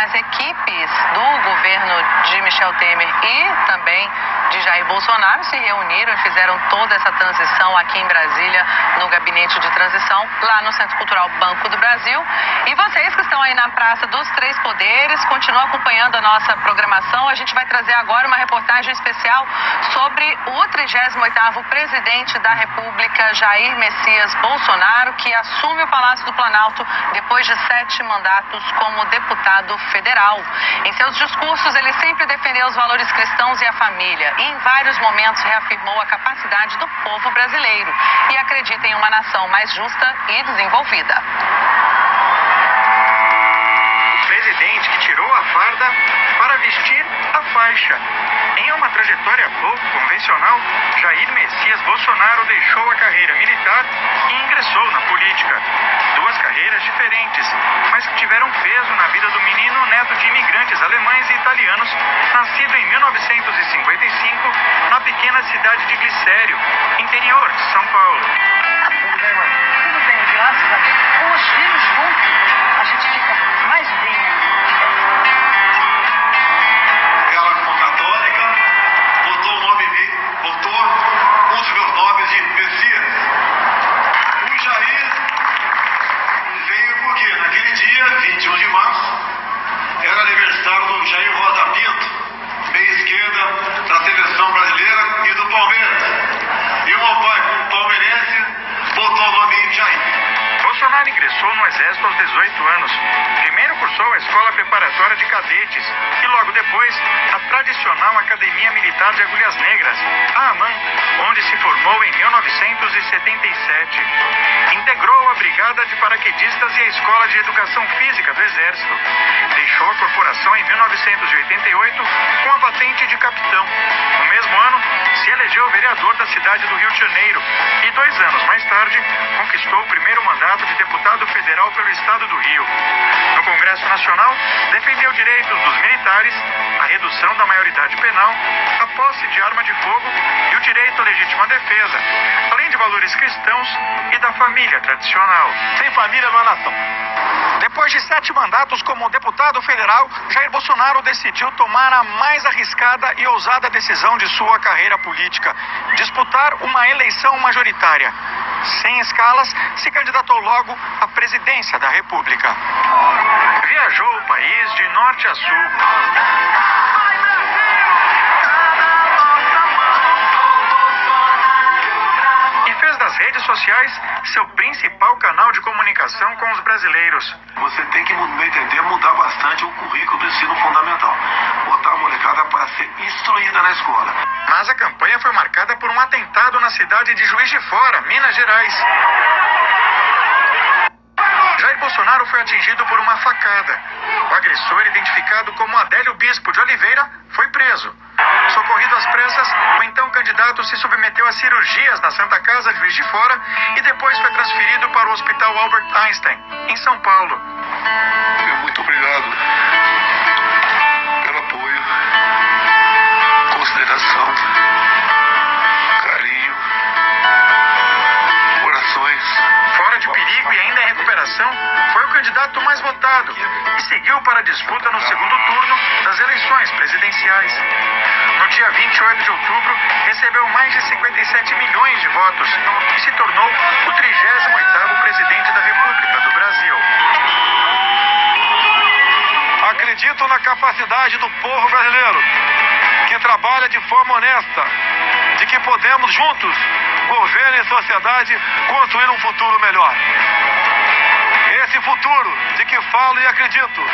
as equipes do governo de Michel Temer e também de Jair Bolsonaro se reuniram e fizeram toda essa transição aqui em Brasília, no gabinete de transição, lá no Centro Cultural Banco do Brasil. E vocês que estão aí na Praça dos Três Poderes, continuam acompanhando a nossa programação. A gente vai trazer agora uma reportagem especial sobre o 38º presidente da República, Jair Messias Bolsonaro, que assume o Palácio do Planalto depois de 7 mandatos como deputado federal. Em seus discursos, ele sempre defendeu os valores cristãos e a família. e em vários momentos reafirmou a capacidade do povo brasileiro e acredita em uma nação mais justa e desenvolvida. O presidente que tirou a farda para vestir a faixa. Em uma trajetória pouco convencional, Jair Messias Bolsonaro deixou a carreira militar e ingressou na política. Duas carreiras diferentes, mas que tiveram peso na vida do menino neto de imigrantes alemães e italianos, nascido em 1955 na pequena cidade de Glicério, interior de São Paulo. Tudo bem, mãe? Tudo bem, graças a Deus. Com os filhos juntos, a gente fica mais bem. Ela, como católica, botou um dos meus nomes de Messias. O Jair veio porque naquele dia, 21 de março, era aniversário do Jair Rosa Pinto, meia esquerda da seleção brasileira e do Palmeiras. E o meu pai, como palmeirense, botou o nome de Jair. Bolsonaro ingressou no Exército aos 18 anos. Primeiro cursou a Escola Preparatória de Cadetes e logo depois a tradicional Academia Militar de Agulhas Negras, a AMAN, onde se formou em 1977. Integrou a Brigada de Paraquedistas e a Escola de Educação Física do Exército. Deixou a corporação em 1988 com a patente de capitão. No mesmo ano, se elegeu vereador da cidade do Rio de Janeiro e 2 anos mais tarde conquistou o primeiro mandato de deputado federal pelo estado do Rio. No Congresso Nacional, defendeu direitos dos militares, a redução da maioridade penal, a posse de arma de fogo e o direito à legítima defesa, além de valores cristãos e da família tradicional. Sem família não há nação. Depois de 7 mandatos como deputado federal, Jair Bolsonaro decidiu tomar a mais arriscada e ousada decisão de sua carreira política: disputar uma eleição majoritária. Sem escalas, se candidatou logo à presidência da República. Viajou o país de norte a sul. E fez das redes sociais seu principal canal de comunicação com os brasileiros. Você tem que, no meu entender, mudar bastante o currículo do ensino fundamental. Botar a molecada para ser instruída na escola. Mas a campanha foi marcada por um atentado na cidade de Juiz de Fora, Minas Gerais. Jair Bolsonaro foi atingido por uma facada. O agressor, identificado como Adélio Bispo de Oliveira, foi preso. Socorrido às pressas, o então candidato se submeteu a cirurgias na Santa Casa de Juiz de Fora e depois foi transferido para o Hospital Albert Einstein, em São Paulo. Muito obrigado pelo apoio, consideração, carinho, orações. Fora de perigo e ainda em recuperação, foi o candidato mais votado e seguiu para a disputa no segundo turno das eleições presidenciais. No dia 28 de outubro, recebeu mais de 57 milhões de votos e se tornou o 38º presidente da República do Brasil. Acredito na capacidade do povo brasileiro, que trabalha de forma honesta, de que podemos juntos, governo e sociedade, construir um futuro melhor. Esse futuro de que falo e acredito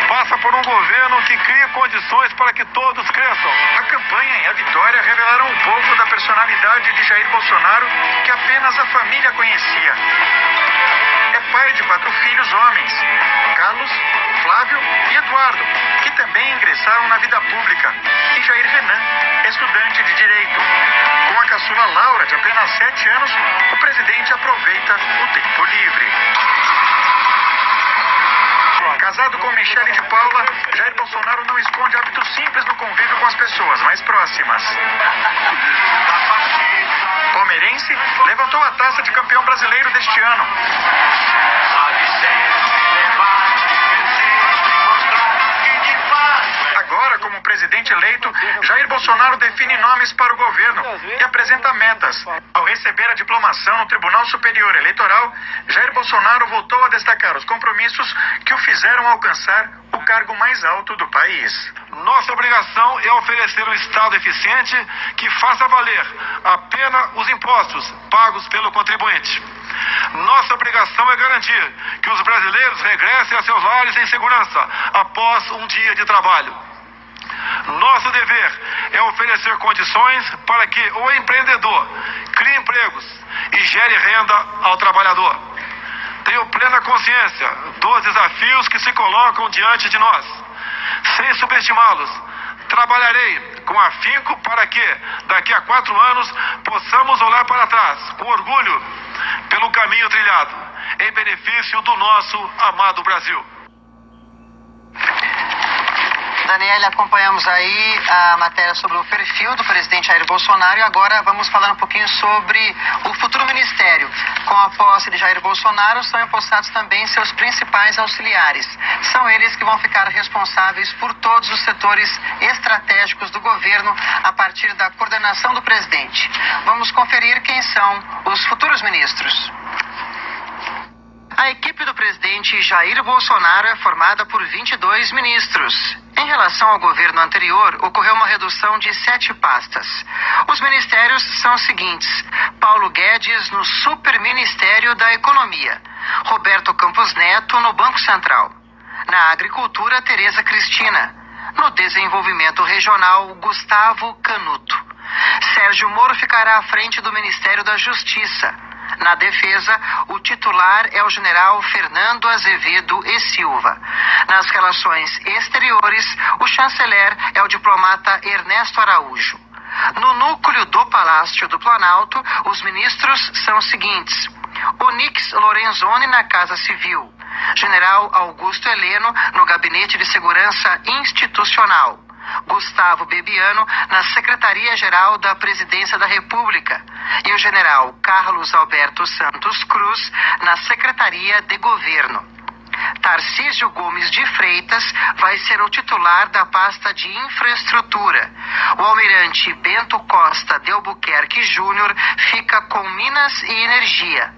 passa por um governo que crie condições para que todos cresçam. A campanha e a vitória revelaram um pouco da personalidade de Jair Bolsonaro que apenas a família conhecia. É pai de 4 filhos homens, Carlos, Flávio e Eduardo, que também ingressaram na vida pública, e Jair Renan, estudante de Direito. Com a caçula Laura, de apenas 7 anos, o presidente aproveita o tempo livre. Casado com Michele de Paula, Jair Bolsonaro não esconde hábitos simples no convívio com as pessoas mais próximas. Palmeirense levantou a taça de campeão brasileiro deste ano. Agora, como presidente eleito, Jair Bolsonaro define nomes para o governo e apresenta metas. Ao receber a diplomação no Tribunal Superior Eleitoral, Jair Bolsonaro voltou a destacar os compromissos que o fizeram alcançar o cargo mais alto do país. Nossa obrigação é oferecer um Estado eficiente que faça valer a pena os impostos pagos pelo contribuinte. Nossa obrigação é garantir que os brasileiros regressem a seus lares em segurança após um dia de trabalho. Nosso dever é oferecer condições para que o empreendedor crie empregos e gere renda ao trabalhador. Tenho plena consciência dos desafios que se colocam diante de nós. Sem subestimá-los, trabalharei com afinco para que, daqui a 4 anos, possamos olhar para trás, com orgulho, pelo caminho trilhado, em benefício do nosso amado Brasil. Daniele, acompanhamos aí a matéria sobre o perfil do presidente Jair Bolsonaro e agora vamos falar um pouquinho sobre o futuro ministério. Com a posse de Jair Bolsonaro, são empossados também seus principais auxiliares. São eles que vão ficar responsáveis por todos os setores estratégicos do governo a partir da coordenação do presidente. Vamos conferir quem são os futuros ministros. A equipe do presidente Jair Bolsonaro é formada por 22 ministros. Em relação ao governo anterior, ocorreu uma redução de 7 pastas. Os ministérios são os seguintes: Paulo Guedes no Superministério da Economia, Roberto Campos Neto no Banco Central, na Agricultura, Tereza Cristina, no Desenvolvimento Regional, Gustavo Canuto. Sérgio Moro ficará à frente do Ministério da Justiça. Na defesa, o titular é o general Fernando Azevedo e Silva. Nas relações exteriores, o chanceler é o diplomata Ernesto Araújo. No núcleo do Palácio do Planalto, os ministros são os seguintes: Onyx Lorenzoni na Casa Civil, general Augusto Heleno no Gabinete de Segurança Institucional, Gustavo Bebiano na Secretaria-Geral da Presidência da República e o general Carlos Alberto Santos Cruz na Secretaria de Governo. Tarcísio Gomes de Freitas vai ser o titular da pasta de Infraestrutura. O almirante Bento Costa de Albuquerque Júnior fica com Minas e Energia.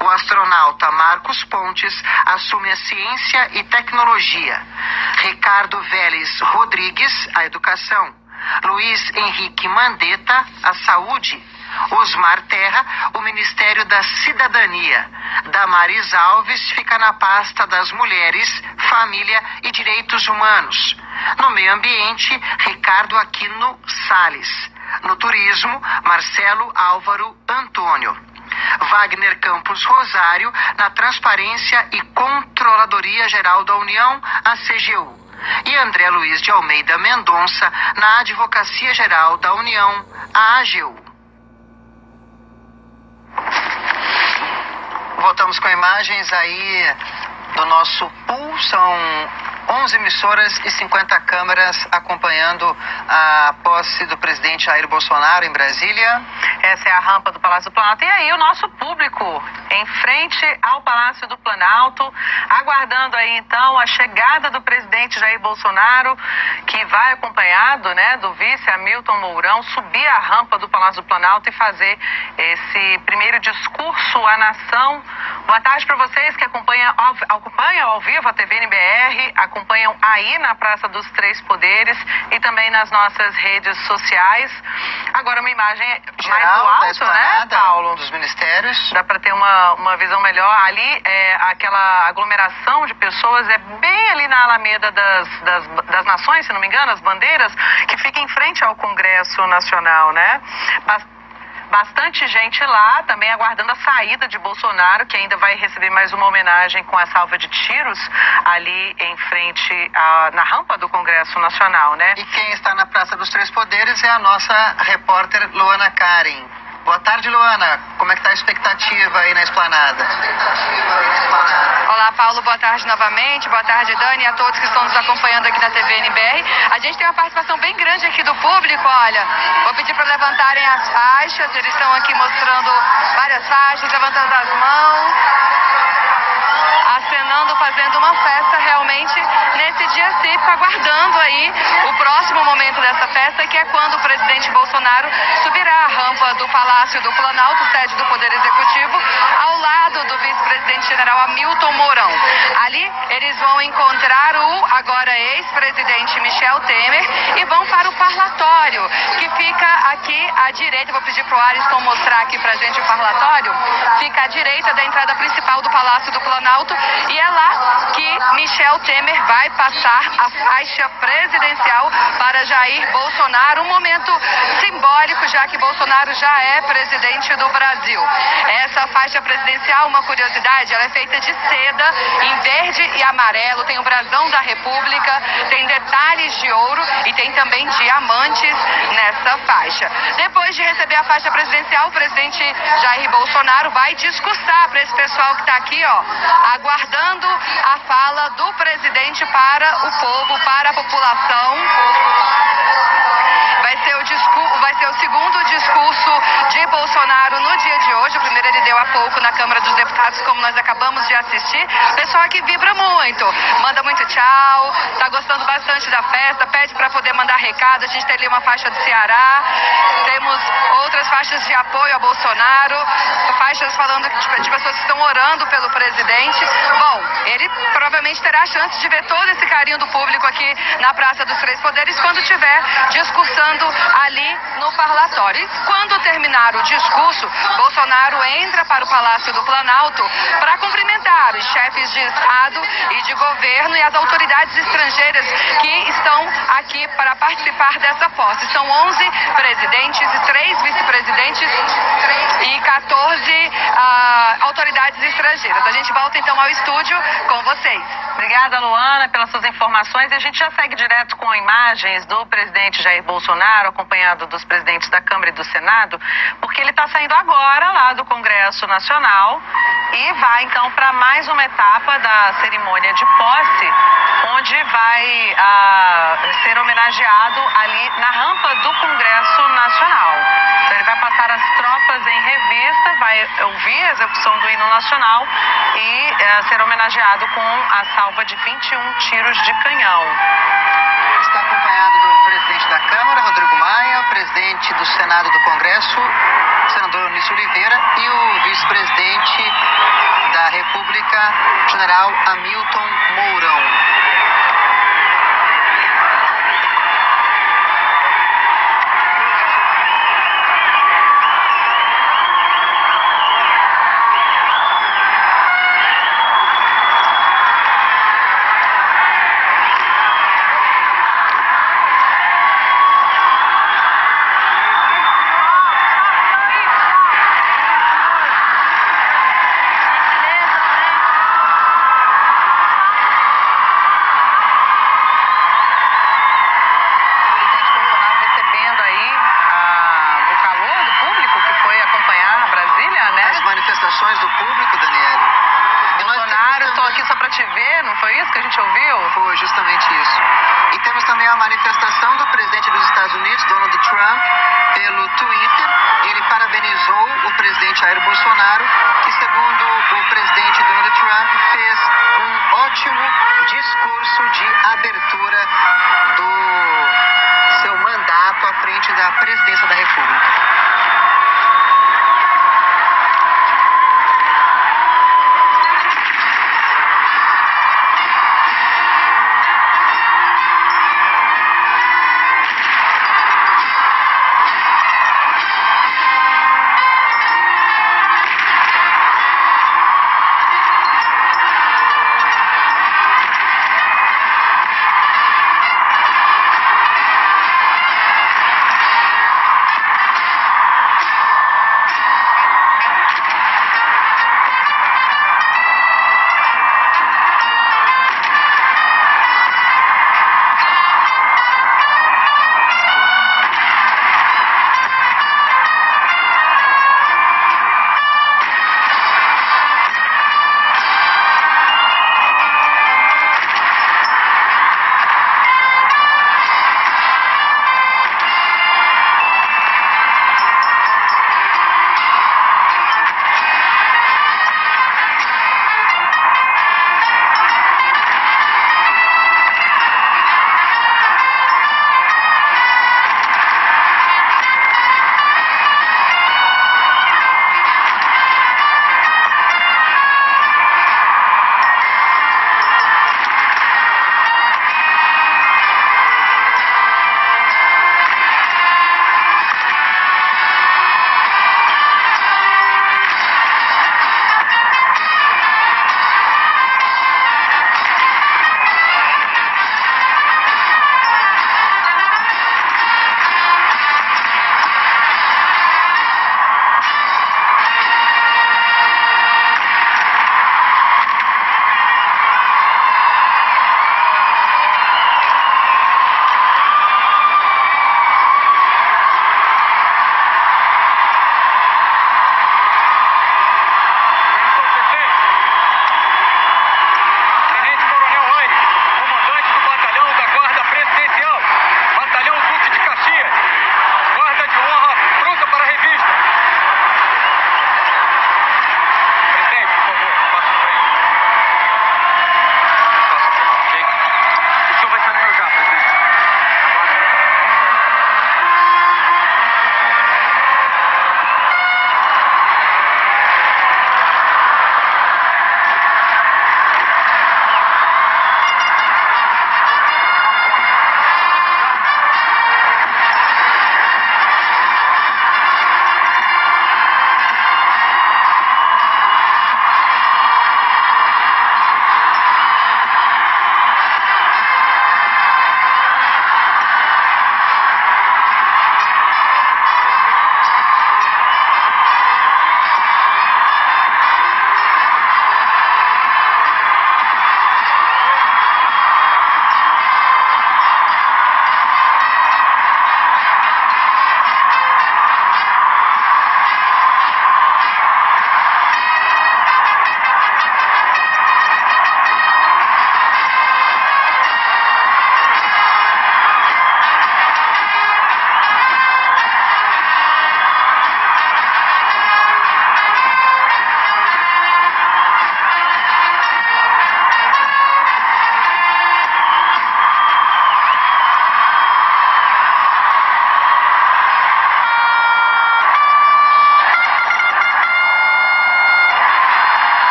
O astronauta Marcos Pontes assume a Ciência e Tecnologia. Ricardo Vélez Rodrigues, a Educação. Luiz Henrique Mandetta, a Saúde. Osmar Terra, o Ministério da Cidadania. Damares Alves fica na pasta das Mulheres, Família e Direitos Humanos. No Meio Ambiente, Ricardo Aquino Salles. No Turismo, Marcelo Álvaro Antônio. Wagner Campos Rosário na Transparência e Controladoria Geral da União, a CGU. E André Luiz de Almeida Mendonça na Advocacia Geral da União, a AGU. Voltamos com imagens aí do nosso pool. São 11 emissoras e 50 câmeras acompanhando a posse do presidente Jair Bolsonaro em Brasília. Essa é a rampa do Palácio do Planalto. E aí o nosso público em frente ao Palácio do Planalto, aguardando aí então a chegada do presidente Jair Bolsonaro, que vai acompanhado, do vice Hamilton Mourão, subir a rampa do Palácio do Planalto e fazer esse primeiro discurso à nação. Boa tarde para vocês que acompanham ao vivo a TV NBR, acompanham aí na Praça dos Três Poderes e também nas nossas redes sociais. Agora uma imagem geral, mais do alto, né, Paulo? Dos ministérios. Dá para ter uma visão melhor. Ali, aquela aglomeração de pessoas é bem ali na Alameda das Nações, se não me engano, as bandeiras, que fica em frente ao Congresso Nacional, né? Bastante gente lá, também aguardando a saída de Bolsonaro, que ainda vai receber mais uma homenagem com a salva de tiros ali em frente na rampa do Congresso Nacional, né? E quem está na Praça dos Três Poderes é a nossa repórter Luana Karen. Boa tarde, Luana. Como é que está a expectativa aí na esplanada? Olá, Paulo. Boa tarde novamente. Boa tarde, Dani, e a todos que estão nos acompanhando aqui na TV NBR. A gente tem uma participação bem grande aqui do público, olha. Vou pedir para levantarem as faixas. Eles estão aqui mostrando várias faixas, levantando as mãos, acenando, fazendo uma festa realmente nesse dia cívico, aguardando aí o próximo momento dessa festa, que é quando o presidente Bolsonaro subirá a rampa do Palácio do Planalto, sede do Poder Executivo, ao lado do vice-presidente general Hamilton Mourão. Ali eles vão encontrar o agora ex-presidente Michel Temer e vão para o parlatório, que fica aqui à direita. Vou pedir para o Ariston mostrar aqui pra gente o parlatório. Fica fica à direita da entrada principal do Palácio do Planalto, e é lá que Michel Temer vai passar a faixa presidencial para Jair Bolsonaro, um momento simbólico, já que Bolsonaro já é presidente do Brasil. Essa faixa presidencial, uma curiosidade, ela é feita de seda em verde e amarelo, tem o brasão da República, tem detalhes de ouro e tem também diamantes nessa faixa. Depois de receber a faixa presidencial, o presidente Jair Bolsonaro vai discursar para esse pessoal que está aqui, ó, aguardando a fala do presidente para o povo, para a população. Vai ser o segundo discurso de Bolsonaro no dia de hoje. O primeiro ele deu há pouco na Câmara dos Deputados, como nós acabamos de assistir. O pessoal aqui vibra muito, manda muito tchau, tá gostando bastante da festa, pede para poder mandar recado. A gente tem ali uma faixa do Ceará, temos outras faixas de apoio a Bolsonaro, faixas falando de pessoas que estão orando pelo presidente. Bom, ele provavelmente terá a chance de ver todo esse carinho do público aqui na Praça dos Três Poderes quando estiver discursando ali no parlatório. E quando terminar o discurso, Bolsonaro entra para o Palácio do Planalto para cumprimentar os chefes de Estado e de governo e as autoridades estrangeiras que estão aqui para participar dessa posse. São 11 presidentes e 3 vice-presidentes e 14 autoridades estrangeiras. A gente volta então ao estúdio com vocês. Obrigada, Luana, pelas suas informações. E a gente já segue direto com imagens do presidente Jair Bolsonaro, acompanhado dos presidentes da Câmara e do Senado, porque ele está saindo agora lá do Congresso Nacional e vai então para mais uma etapa da cerimônia de posse, onde vai ser homenageado ali na rampa do Congresso Nacional. Então, ele vai passar as tropas em revista, vai ouvir a execução do hino nacional e ser homenageado com a salva de 21 tiros de canhão. Está acompanhado do presidente da Câmara, Rodrigo Maia, o presidente do Senado do Congresso, senador Onísio Oliveira, e o vice-presidente da República, general Hamilton Mourão. Manifestações do público, Daniele. Bolsonaro, estou aqui só para te ver, não foi isso que a gente ouviu? Foi justamente isso. E temos também a manifestação do presidente dos Estados Unidos, Donald Trump, pelo Twitter. Ele parabenizou o presidente Jair Bolsonaro, que, segundo o presidente Donald Trump, fez um ótimo discurso de abertura do seu mandato à frente da presidência da República.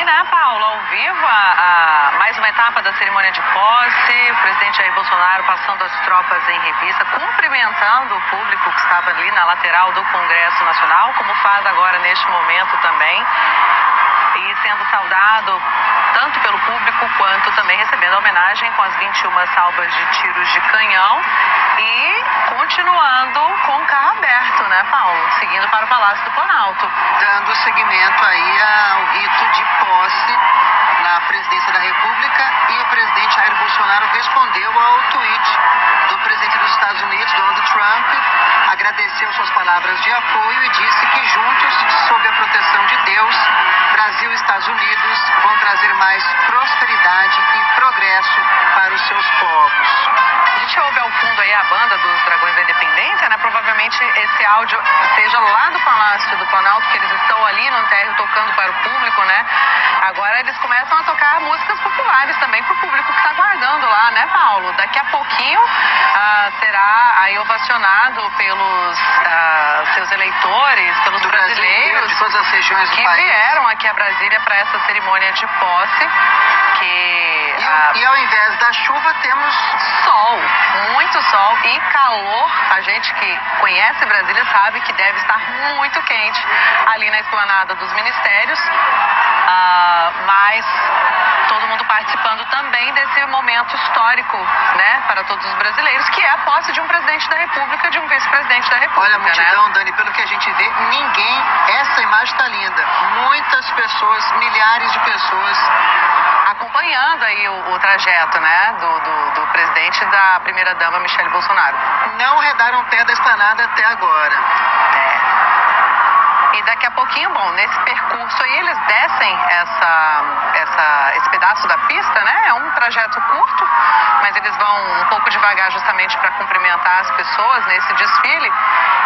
né, Paulo, ao vivo, mais uma etapa da cerimônia de posse, o presidente Jair Bolsonaro passando as tropas em revista, cumprimentando o público que estava ali na lateral do Congresso Nacional, como faz agora neste momento também, e sendo saudado tanto pelo público quanto também recebendo a homenagem com as 21 salvas de tiros de canhão e continuando com o carro aberto, né, Paulo? Seguindo para o Palácio do Planalto. Dando seguimento aí ao rito de posse na presidência da República, e o presidente Jair Bolsonaro respondeu ao tweet do presidente dos Estados Unidos, Donald Trump, agradeceu suas palavras de apoio e disse que juntos, sob a proteção de Deus, Brasil e Estados Unidos vão trazer mais prosperidade e progresso para os seus povos. A gente ouve ao fundo aí a banda dos Dragões da Independência, né? Provavelmente esse áudio seja lá do Palácio do Planalto, que eles estão ali no térreo tocando para o público, né? Agora eles começam a tocar músicas populares também para o público que está aguardando lá, né, Paulo? Daqui a pouquinho será aí ovacionado pelos seus eleitores, pelos brasileiros de todas as regiões do que país vieram aqui a Brasília para essa cerimônia de posse. E ao invés da chuva temos sol, muito sol e calor. A gente que conhece Brasília sabe que deve estar muito quente ali na esplanada dos ministérios, mas todo mundo participando também desse momento histórico, né, para todos os brasileiros, que é a posse de um presidente da República, de um vice-presidente da República. Olha a multidão, né? Dani, pelo que a gente vê, essa imagem está linda. Muitas pessoas, milhares de pessoas acompanhando aí o trajeto, né, do presidente e da primeira-dama Michele Bolsonaro. Não redaram o pé da esplanada até agora. E daqui a pouquinho, bom, nesse percurso aí eles descem esse pedaço da pista, né? É um trajeto curto, mas eles vão um pouco devagar justamente para cumprimentar as pessoas nesse desfile.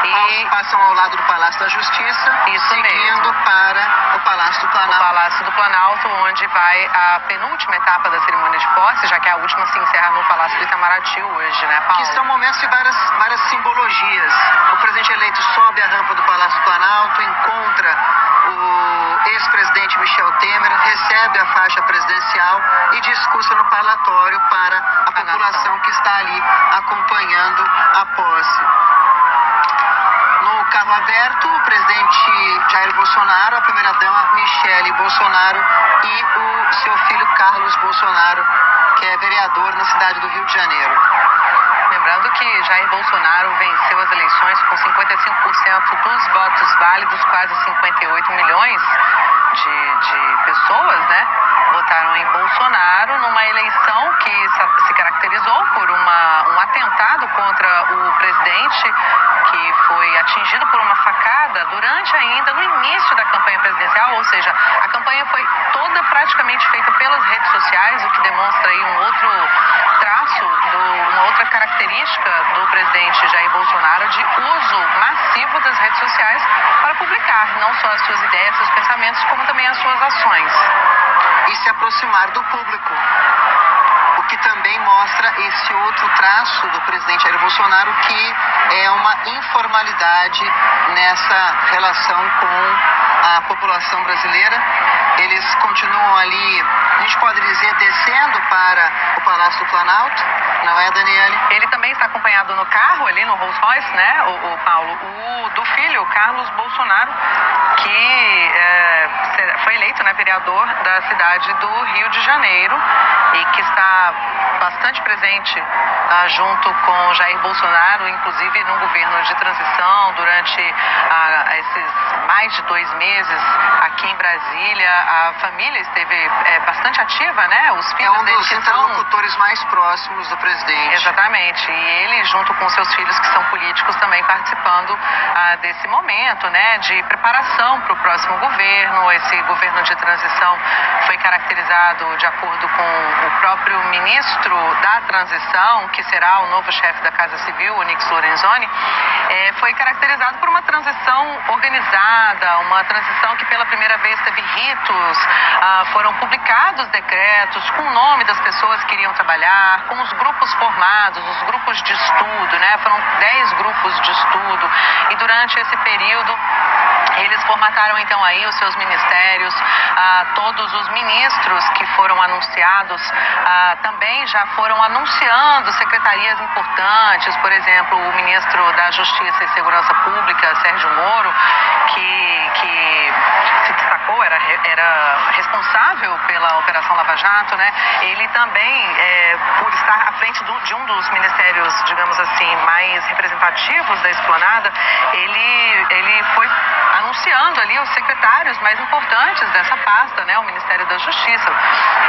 E passam ao lado do Palácio da Justiça, seguindo para o Palácio do Planalto. O Palácio do Planalto, onde vai a penúltima etapa da cerimônia de posse, já que a última se encerra no Palácio do Itamaraty hoje, né, Paulo? Que são momentos de várias simbologias. O presidente eleito sobe a rampa do Palácio do Planalto, encontra o ex-presidente Michel Temer, recebe a faixa presidencial e discursa no parlatório para a população que está ali acompanhando a posse. No carro aberto, o presidente Jair Bolsonaro, a primeira-dama Michele Bolsonaro e o seu filho Carlos Bolsonaro, que é vereador na cidade do Rio de Janeiro. Lembrando que Jair Bolsonaro venceu as eleições com 55% dos votos válidos, quase 58 milhões de pessoas, né, votaram em Bolsonaro numa eleição que se caracterizou por um atentado contra o presidente, que foi atingido por uma facada ainda no início da campanha presidencial, ou seja, a campanha foi toda praticamente feita pelas redes sociais, o que demonstra aí um outro traço, uma outra característica do presidente Jair Bolsonaro de uso massivo das redes sociais para publicar não só as suas ideias, seus pensamentos, como também as suas ações. E se aproximar do público. O que também mostra esse outro traço do presidente Jair Bolsonaro, que é uma informalidade nessa relação com a população brasileira. Eles continuam ali, a gente pode dizer, descendo para o Palácio do Planalto, não é, Daniele? Ele também está acompanhado no carro, ali no Rolls Royce, né, o Paulo, do filho, Carlos Bolsonaro, que foi eleito, né, vereador da cidade do Rio de Janeiro e que está bastante presente junto com Jair Bolsonaro, inclusive num governo de transição durante esses mais de 2 meses aqui em Brasília. A família esteve bastante ativa, né? Os filhos é um dos interlocutores mais próximos do presidente. Exatamente. E ele, junto com seus filhos que são políticos, também participando desse momento, né, de preparação para o próximo governo. Esse governo de transição foi caracterizado, de acordo com o próprio ministro da transição, que será o novo chefe da Casa Civil, o Onyx Lorenzoni, foi caracterizado por uma transição organizada, uma transição que pela primeira vez teve ritos, foram publicados decretos com o nome das pessoas que iriam trabalhar, com os grupos formados, os grupos de estudo, né? Foram 10 grupos de estudo, e durante esse período Eles formataram então aí os seus ministérios, todos os ministros que foram anunciados também já foram anunciando secretarias importantes, por exemplo, o ministro da Justiça e Segurança Pública, Sérgio Moro, que se destacou, era responsável pela Operação Lava Jato, né? Ele também, por estar à frente de um dos ministérios, digamos assim, mais representativos da esplanada, ele foi anunciando ali os secretários mais importantes dessa pasta, né? O Ministério da Justiça,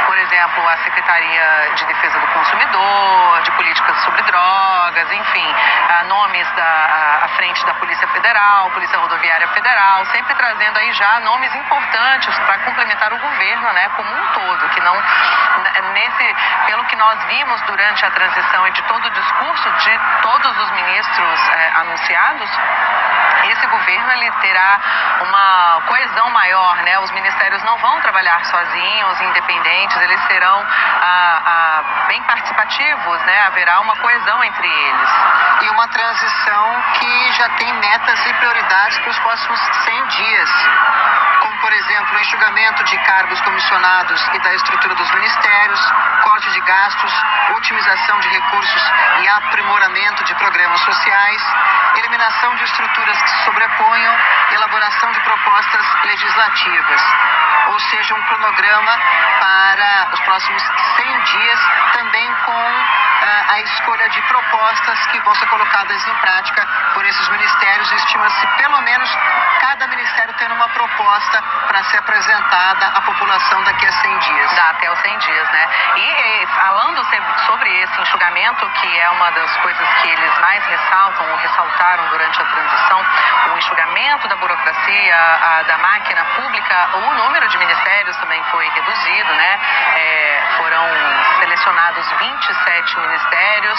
por exemplo, a Secretaria de Defesa do Consumidor, de Políticas sobre Drogas, enfim, nomes à frente da Polícia Federal, Polícia Rodoviária Federal, sempre trazendo aí já nomes importantes para complementar o governo, né? Como um todo, que não, pelo que nós vimos durante a transição e de todo o discurso de todos os ministros anunciados, esse governo ele terá uma coesão maior, né? Os ministérios não vão trabalhar sozinhos, independentes, eles serão bem participativos, né? Haverá uma coesão entre eles. E uma transição que já tem metas e prioridades para os próximos 100 dias. Como, por exemplo, o enxugamento de cargos comissionados e da estrutura dos ministérios, corte de gastos, otimização de recursos e aprimoramento de programas sociais, eliminação de estruturas que se sobreponham, elaboração de propostas legislativas. Ou seja, um cronograma para os próximos 100 dias, também com a escolha de propostas que vão ser colocadas em prática por esses ministérios. Estima-se pelo menos cada ministério tendo uma proposta para ser apresentada à população daqui a 100 dias. Dá até os 100 dias, né? E falando sobre esse enxugamento, que é uma das coisas que eles mais ressaltam ou ressaltaram durante a transição, o enxugamento da burocracia, da máquina pública, o número de ministérios também foi reduzido, né? Foram selecionados 27 ministérios,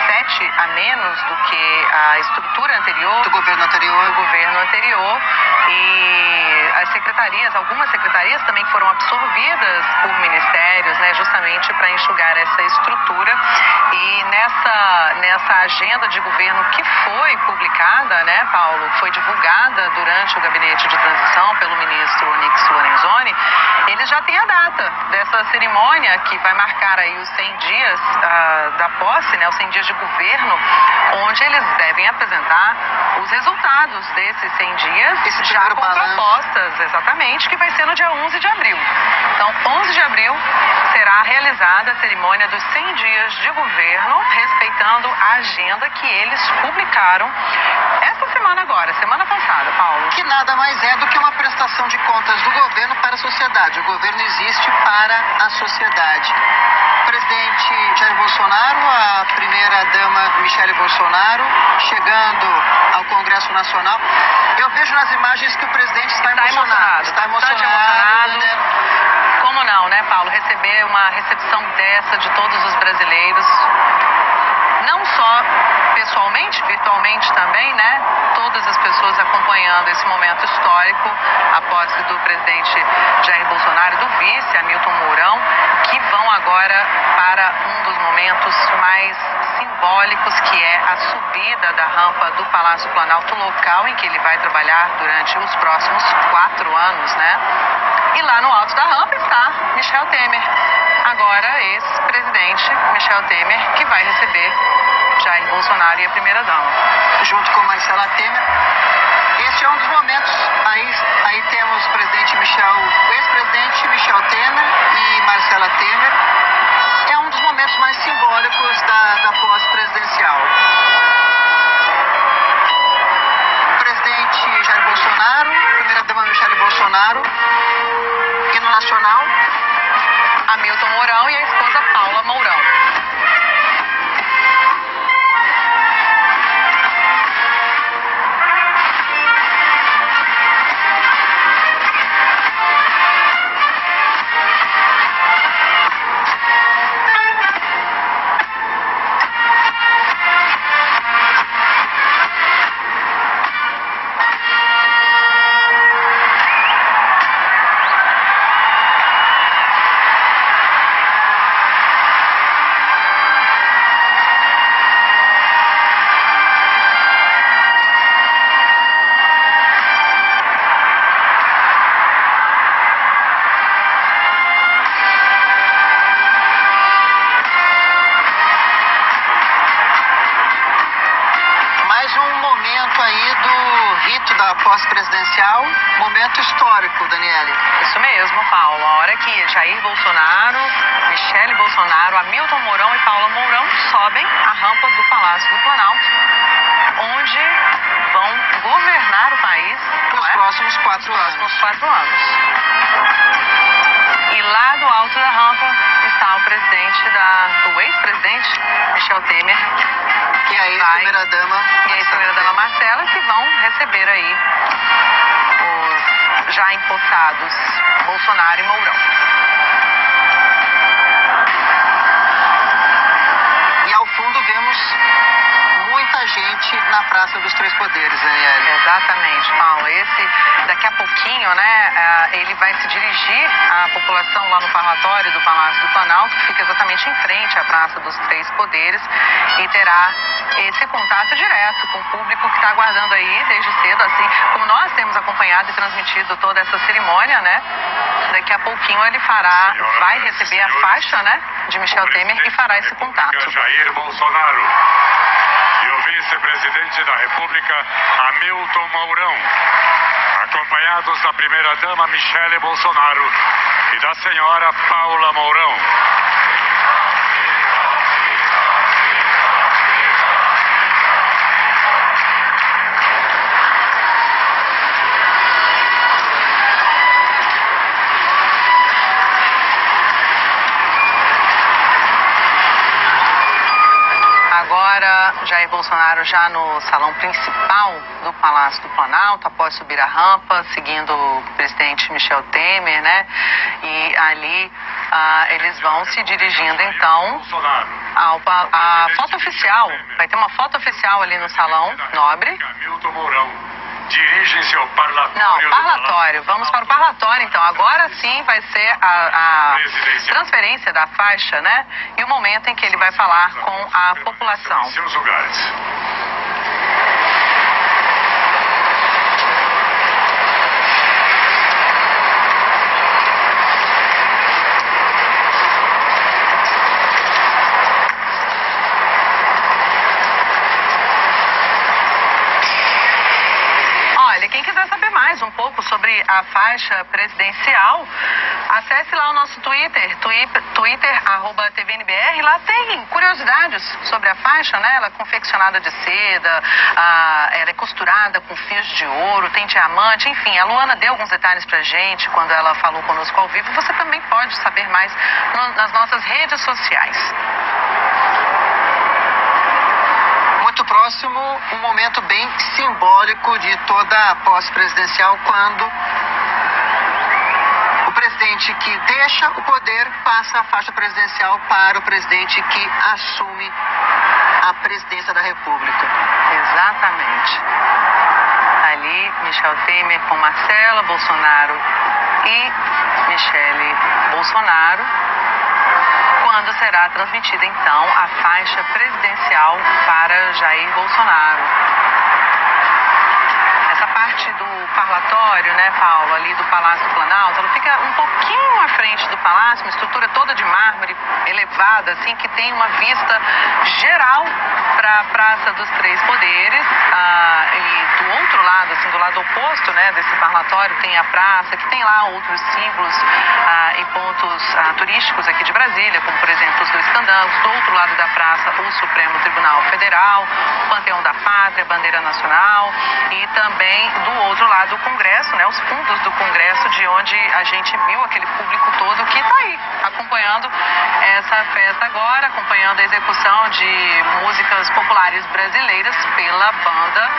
7 a menos do que a estrutura anterior. Do governo anterior. E as secretarias, algumas secretarias também foram absorvidas por ministérios, né? Justamente para enxugar essa estrutura. E nessa agenda de governo que foi publicada, né, Paulo, foi divulgada durante o gabinete de transição pelo ministro Onyx Lorenzoni, ele já tem a data dessa cerimônia que vai marcar aí os 100 dias da posse, né, os 100 dias de governo, onde eles devem apresentar os resultados desses 100 dias, já com propostas, exatamente, que vai ser no dia 11 de abril. Então, 11 de abril será realizada a cerimônia dos 100 dias de governo, respeitando a agenda que eles publicaram essa semana agora, semana passada, Paulo. Que nada mais é do que uma prestação de contas do governo para a sociedade. O governo existe para a sociedade. O presidente Jair Bolsonaro, a primeira-dama Michele Bolsonaro, chegando ao Congresso Nacional. Eu vejo nas imagens que o presidente está emocionado. Está emocionado. Né? Como não, né, Paulo? Receber uma recepção dessa de todos os brasileiros, não só pessoalmente, virtualmente também, né? Todas as pessoas acompanhando esse momento histórico, a posse do presidente Jair Bolsonaro, do vice Hamilton Mourão, que vão agora para um dos momentos mais simbólicos, que é a subida da rampa do Palácio Planalto, local em que ele vai trabalhar durante os próximos 4 anos, né? E lá no alto da rampa está Michel Temer, agora ex-presidente Michel Temer, que vai receber Jair Bolsonaro e a primeira-dama. Junto com Marcela Temer. Este é um dos momentos. Aí temos o ex-presidente Michel Temer e Marcela Temer. É um dos momentos mais simbólicos da posse presidencial. O presidente Jair Bolsonaro, primeira-dama Michele Bolsonaro, hino nacional, Hamilton Mourão e a esposa Paula Mourão. da posse presidencial, momento histórico, Daniele. Isso mesmo, Paulo. A hora que Jair Bolsonaro, Michele Bolsonaro, Hamilton Mourão e Paula Mourão sobem a rampa do Palácio do Planalto, onde vão governar o país nos próximos 4 anos. E lá do alto da rampa está o ex-presidente Michel Temer e a ex-primeira-dama Marcela, que vão receber aí os já empossados Bolsonaro e Mourão. E ao fundo vemos muita gente na Praça dos Três Poderes, Daniele. Exatamente, Paulo. Daqui a pouquinho, né, ele vai se dirigir à população lá no parlatório do Palácio do Planalto, que fica exatamente em frente à Praça dos Três Poderes, e terá esse contato direto com o público que está aguardando aí desde cedo, assim como nós temos acompanhado e transmitido toda essa cerimônia, né? Daqui a pouquinho ele vai receber a faixa, né, de Michel Temer e fará esse contato. Jair Bolsonaro e o vice-presidente da República, Hamilton Mourão, acompanhados da primeira-dama Michele Bolsonaro e da senhora Paula Mourão. Agora, Jair Bolsonaro já no salão principal do Palácio do Planalto, após subir a rampa, seguindo o presidente Michel Temer, né? E ali eles vão se dirigindo, então, à foto oficial. Vai ter uma foto oficial ali no Salão Nobre. Hamilton Mourão. Dirigem-se ao parlatório. Não, parlatório. Vamos para o parlatório, então. Agora sim vai ser a transferência da faixa, né? E o momento em que ele vai falar com a população. Em seus lugares. Quem quiser saber mais um pouco sobre a faixa presidencial, acesse lá o nosso Twitter @tvnbr. Lá tem curiosidades sobre a faixa, né? Ela é confeccionada de seda, ela é costurada com fios de ouro, tem diamante, enfim. A Luana deu alguns detalhes pra gente quando ela falou conosco ao vivo. Você também pode saber mais nas nossas redes sociais. Muito próximo, um momento bem simbólico de toda a posse presidencial, quando o presidente que deixa o poder passa a faixa presidencial para o presidente que assume a presidência da República. Exatamente. Ali, Michel Temer com Marcela Bolsonaro e Michele Bolsonaro, quando será transmitida, então, a faixa presidencial para Jair Bolsonaro. Essa parte do parlatório, né, Paulo, ali do Palácio do Planalto, ela fica um pouquinho à frente do palácio, uma estrutura toda de mármore, elevada, assim, que tem uma vista geral para a Praça dos Três Poderes. E do outro lado, assim, do lado oposto, né, desse parlatório, tem a praça, que tem lá outros símbolos e pontos turísticos aqui de Brasília, como, por exemplo, os Dois Candangos. Do outro lado da praça, o Supremo Tribunal Federal, o Panteão da Pátria, a Bandeira Nacional, e também do outro lado o Congresso, né, os fundos do Congresso, de onde a gente viu aquele público todo que está aí acompanhando essa festa agora, acompanhando a execução de músicas populares brasileiras pela banda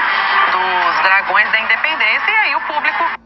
dos Dragões da Independência. E aí o público...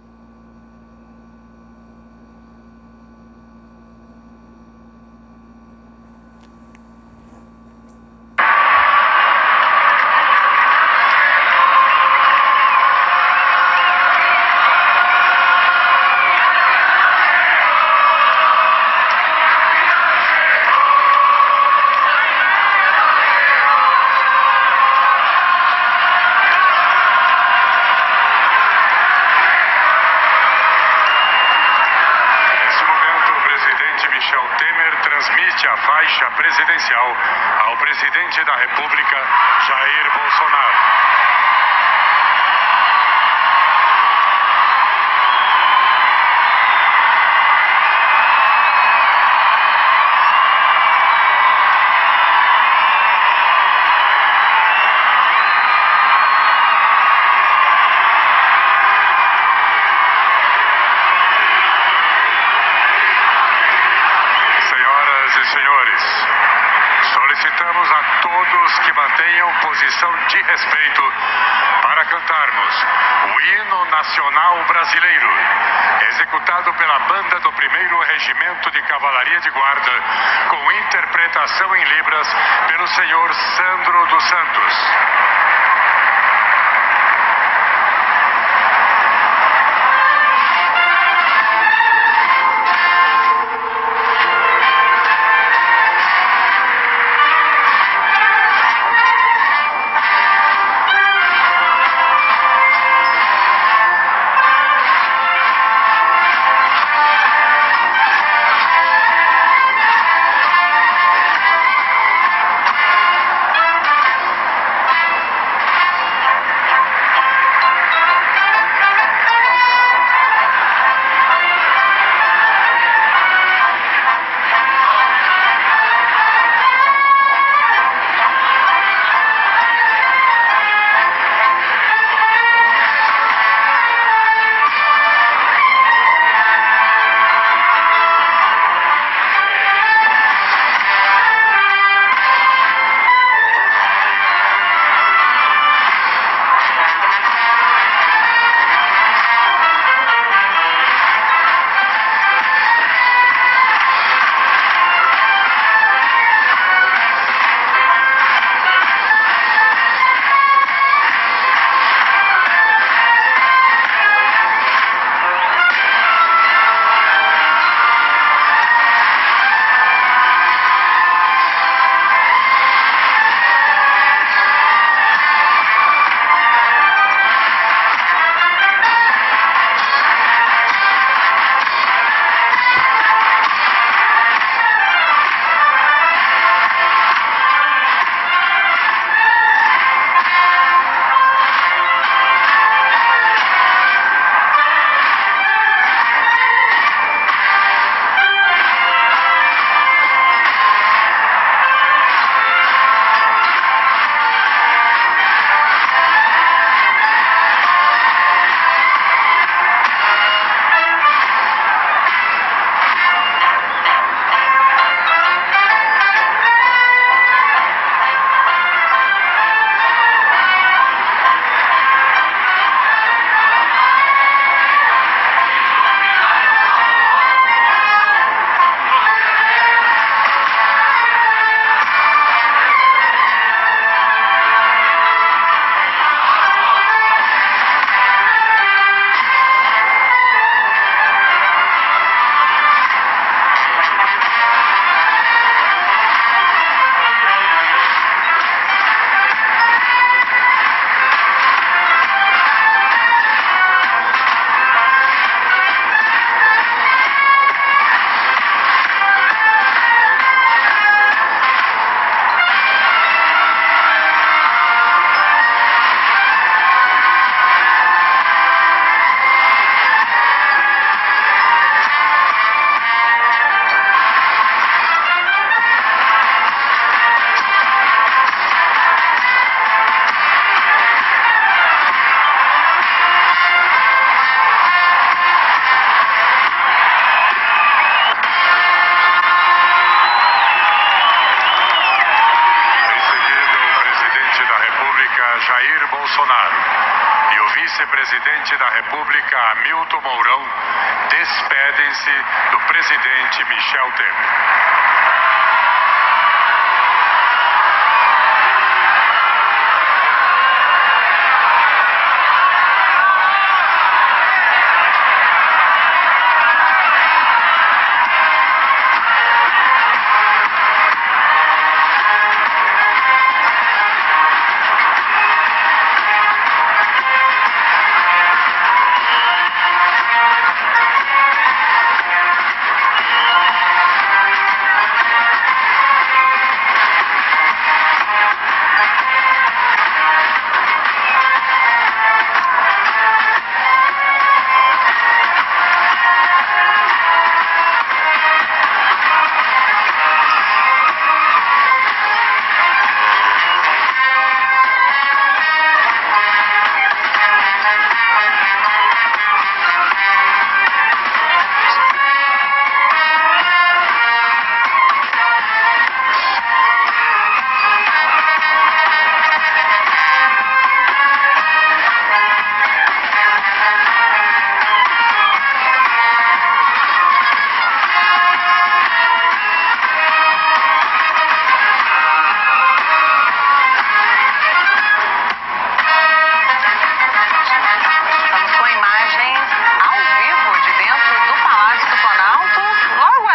A faixa presidencial ao presidente da República, Jair Bolsonaro. mantenham posição de respeito para cantarmos o hino nacional brasileiro, executado pela banda do 1º Regimento de Cavalaria de Guarda, com interpretação em Libras pelo senhor Sandro dos Santos. Jair Bolsonaro e o vice-presidente da República, Hamilton Mourão, despedem-se do presidente Michel Temer.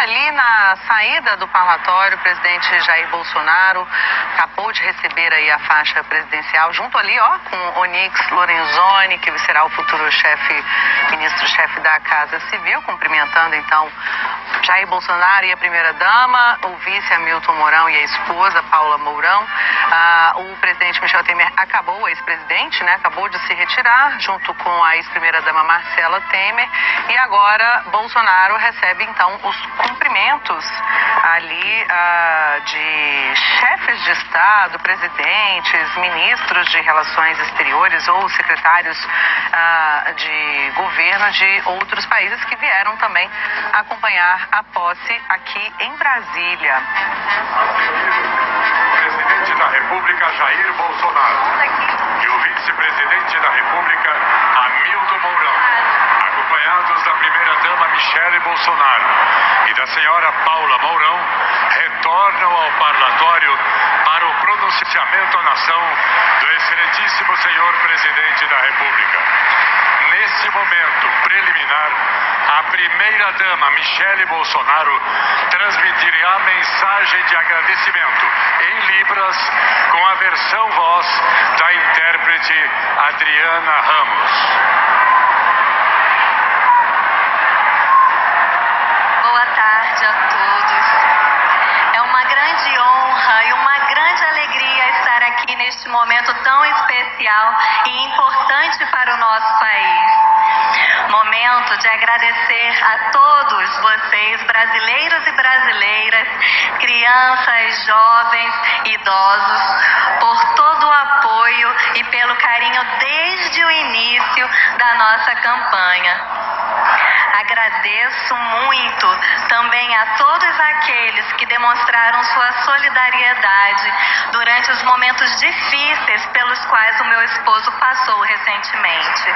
ali na saída do parlatório, o presidente Jair Bolsonaro acabou de receber aí a faixa presidencial, junto ali, ó, com Onyx Lorenzoni, que será o futuro ministro-chefe da Casa Civil, cumprimentando então Jair Bolsonaro e a primeira-dama, o vice Hamilton Mourão e a esposa Paula Mourão. O presidente Michel Temer o ex-presidente, né, acabou de se retirar, junto com a ex-primeira-dama Marcela Temer, e agora Bolsonaro recebe então os cumprimentos ali de chefes de Estado, presidentes, ministros de Relações Exteriores ou secretários de governo de outros países que vieram também acompanhar a posse aqui em Brasília. Presidente da República Jair Bolsonaro e o vice-presidente da República Hamilton Mourão, acompanhados da primeira-dama Michele Bolsonaro e da senhora Paula Mourão, retornam ao parlatório para o pronunciamento à nação do excelentíssimo senhor presidente da República. Nesse momento preliminar, a primeira-dama Michele Bolsonaro transmitirá mensagem de agradecimento em Libras com a versão voz da intérprete Adriana Ramos. Boa tarde a todos. É uma grande honra e uma grande alegria estar aqui neste momento tão especial e importante para o nosso país. Momento de agradecer a todos vocês, brasileiros e brasileiras, crianças, jovens, idosos, por todo o apoio e pelo carinho desde o início da nossa campanha. Agradeço muito também a todos aqueles que demonstraram sua solidariedade durante os momentos difíceis pelos quais o meu esposo passou recentemente.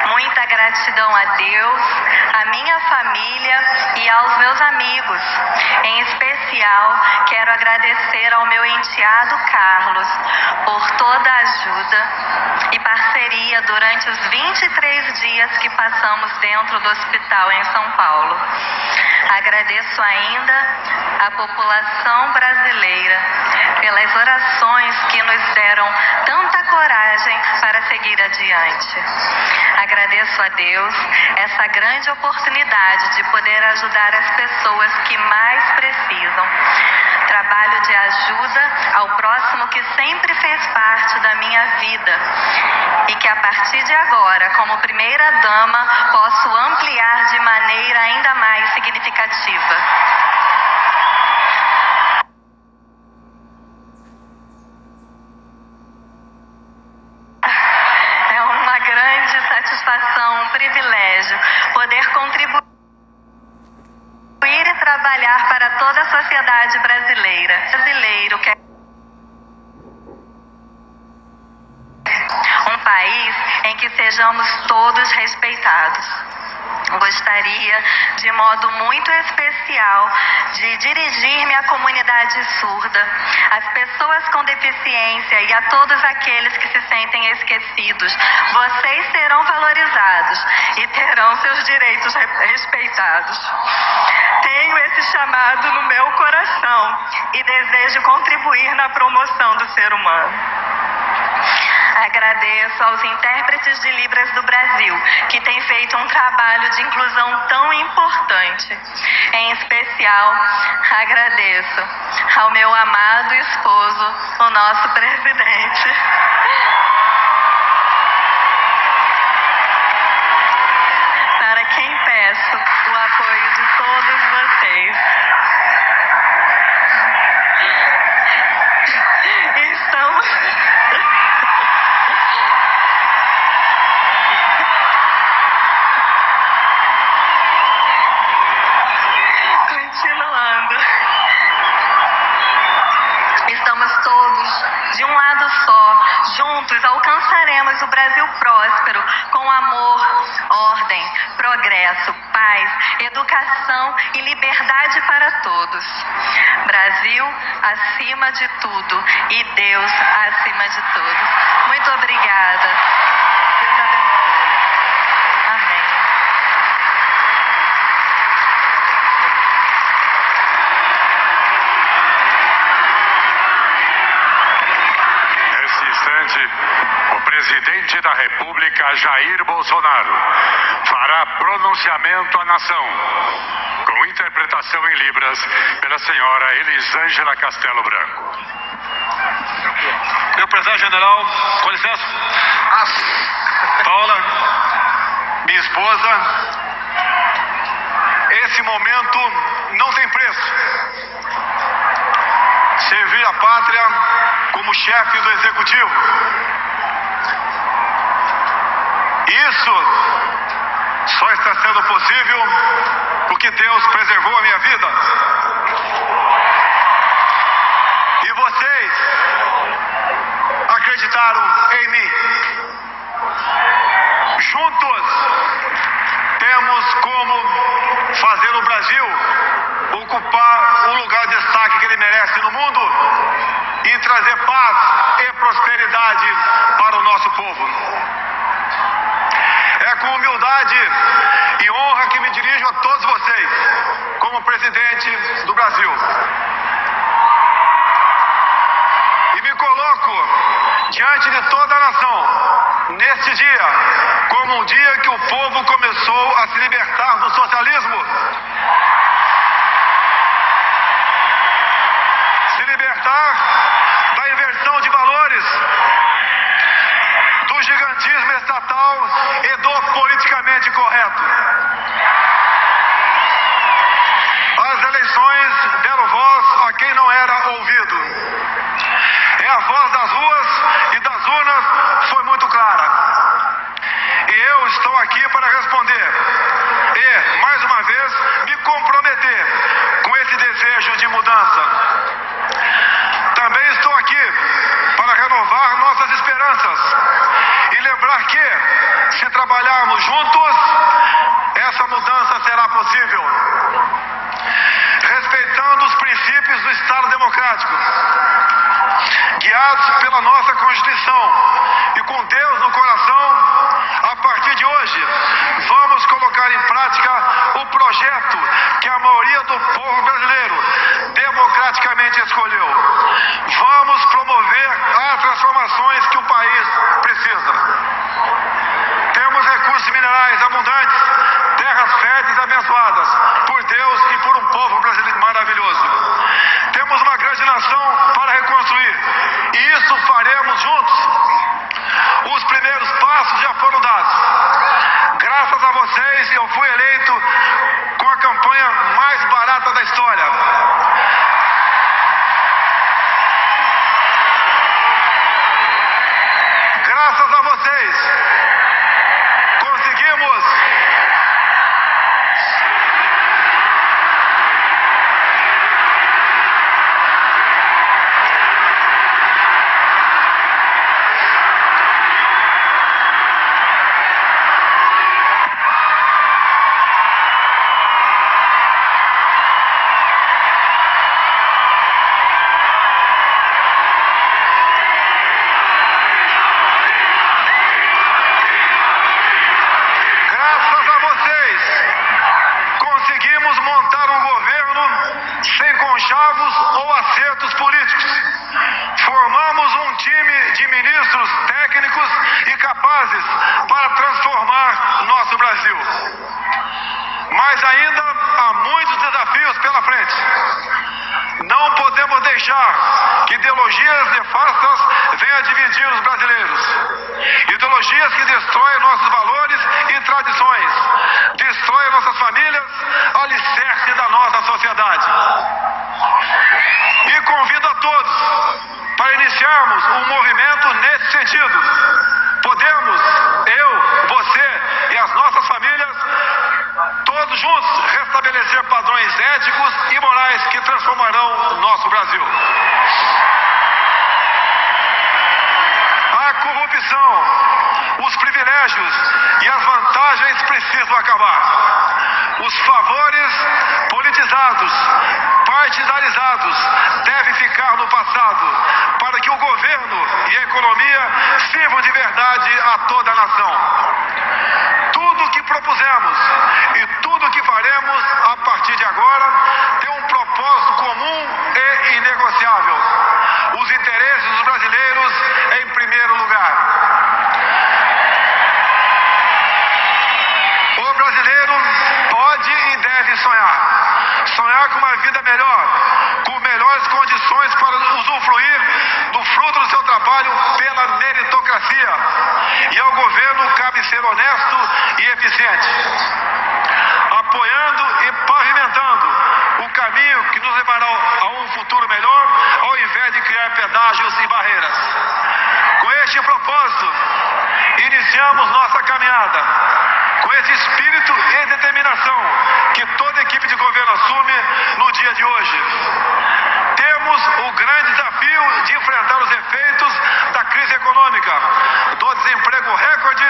Muita gratidão a Deus, à minha família e aos meus amigos. Em especial, quero agradecer ao meu enteado Carlos por toda a ajuda e parceria durante os 23 dias que passamos dentro do hospital em São Paulo. Agradeço ainda à população brasileira pelas orações que nos deram tanta coragem para seguir adiante. Agradeço a Deus essa grande oportunidade de poder ajudar as pessoas que mais precisam. Trabalho de ajuda ao próximo que sempre fez parte da minha vida e que a partir de agora, como primeira-dama, posso ampliar de maneira ainda mais significativa. É uma grande satisfação, um privilégio poder contribuir e trabalhar para toda a sociedade brasileira. Brasileiro que é um país em que sejamos todos respeitados. Gostaria, de modo muito especial, de dirigir-me à comunidade surda, às pessoas com deficiência e a todos aqueles que se sentem esquecidos. Vocês serão valorizados e terão seus direitos respeitados. Tenho esse chamado no meu coração e desejo contribuir na promoção do ser humano. Agradeço aos intérpretes de Libras do Brasil, que têm feito um trabalho de inclusão tão importante. Em especial, agradeço ao meu amado esposo, o nosso presidente. Para quem peço o apoio de todos vocês. Estamos todos de um lado só, juntos alcançaremos o Brasil próspero, com amor, ordem, progresso, paz, educação e liberdade para todos. Brasil acima de tudo e Deus acima de todos. Muito obrigada. Deus abençoe. Amém. República, Jair Bolsonaro, fará pronunciamento à nação, com interpretação em Libras pela senhora Elisângela Castelo Branco. Meu prezado general, com licença. Paula, minha esposa, esse momento não tem preço. Servir a pátria como chefe do executivo. Isso só está sendo possível porque Deus preservou a minha vida. E vocês acreditaram em mim. Juntos temos como fazer o Brasil ocupar o lugar de destaque que ele merece no mundo e trazer paz e prosperidade para o nosso povo. É com humildade e honra que me dirijo a todos vocês, como presidente do Brasil. E me coloco diante de toda a nação, neste dia, como um dia que o povo começou a se libertar do socialismo. Se libertar da inversão de valores, do gigantismo estatal e do politicamente correto. As eleições deram voz a quem não era ouvido. E a voz das ruas e das urnas foi muito clara. E eu estou aqui para responder e, mais uma vez, me comprometer com esse desejo de mudança. Também estou aqui para renovar nossas esperanças e lembrar que, se trabalharmos juntos, essa mudança será possível. Respeitando os princípios do Estado Democrático, guiados pela nossa Constituição e com Deus no coração, a partir de hoje, vamos colocar em prática o projeto que a maioria do povo brasileiro democraticamente escolheu. Vamos promover as transformações que o país precisa. Temos recursos minerais abundantes, terras férteis abençoadas por Deus e por um povo brasileiro maravilhoso. Temos uma grande nação para reconstruir e isso faremos juntos. Os primeiros passos já foram dados. Graças a vocês, eu fui eleito com a campanha mais barata da história. Graças a vocês, conseguimos montar um governo sem conchavos ou acertos políticos. Formamos um time de ministros técnicos e capazes para transformar nosso Brasil. Mas ainda há muitos desafios pela frente. Não podemos deixar que ideologias nefastas venham a dividir os brasileiros. Ideologias que destroem nossos valores e tradições, destroem nossas famílias, alicerce da nossa sociedade. E convido a todos para iniciarmos um movimento nesse sentido. Podemos, eu, você e as nossas famílias, todos juntos, restabelecer padrões éticos e morais que transformarão o nosso Brasil. A corrupção, os privilégios e as vantagens precisam acabar. Os favores politizados, partidarizados, devem ficar no passado, para que o governo e a economia sirvam de verdade a toda a nação. Tudo o que propusemos e tudo o que faremos a partir de agora tem um propósito comum e inegociável: os interesses dos brasileiros em primeiro lugar. sonhar com uma vida melhor, com melhores condições para usufruir do fruto do seu trabalho pela meritocracia. E ao governo cabe ser honesto e eficiente, apoiando e pavimentando o caminho que nos levará a um futuro melhor, ao invés de criar pedágios e barreiras. Com este propósito, iniciamos nossa caminhada, com esse espírito e determinação que toda equipe de governo assume no dia de hoje. Temos o grande desafio de enfrentar os efeitos da crise econômica, do desemprego recorde,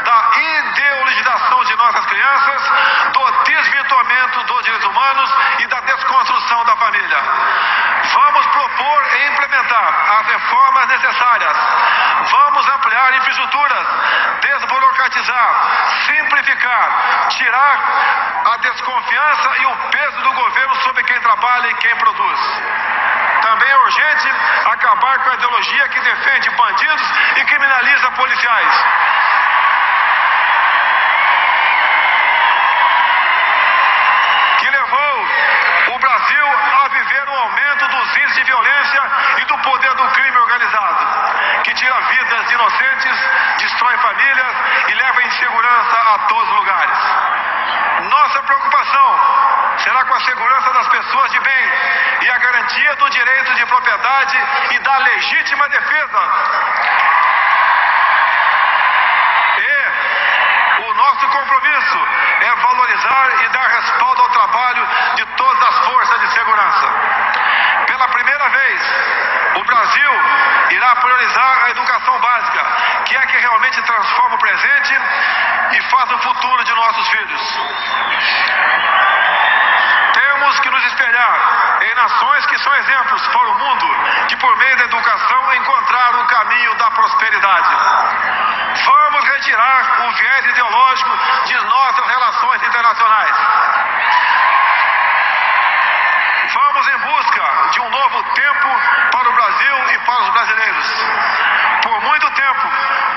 da ideologização de nossas crianças, do desvirtuamento dos direitos humanos e da desconstrução da família. Vamos propor e implementar as reformas necessárias. Vamos ampliar infraestruturas, desburocratizar, simplificar, tirar a desconfiança e o peso do governo sobre quem trabalha e quem produz. Também é urgente acabar com a ideologia que defende bandidos e criminaliza policiais. Que levou o Brasil a viver um aumento dos índices de violência e do poder do crime organizado, que tira vidas de inocentes, destrói famílias e leva insegurança a todos os lugares. Nossa preocupação será com a segurança das pessoas de bem e a garantia do direito de propriedade e da legítima defesa. E o nosso compromisso é valorizar e dar respaldo ao trabalho de todas as forças de segurança. Pela primeira vez, o Brasil irá priorizar a educação básica, que é a que realmente transforma o presente e faz o futuro de nossos filhos. Temos que nos espelhar em nações que são exemplos para o mundo, que por meio da educação encontraram o caminho da prosperidade. Vamos retirar o viés ideológico de nossas relações internacionais. Vamos em busca de um novo tempo para o Brasil e para os brasileiros. Por muito tempo,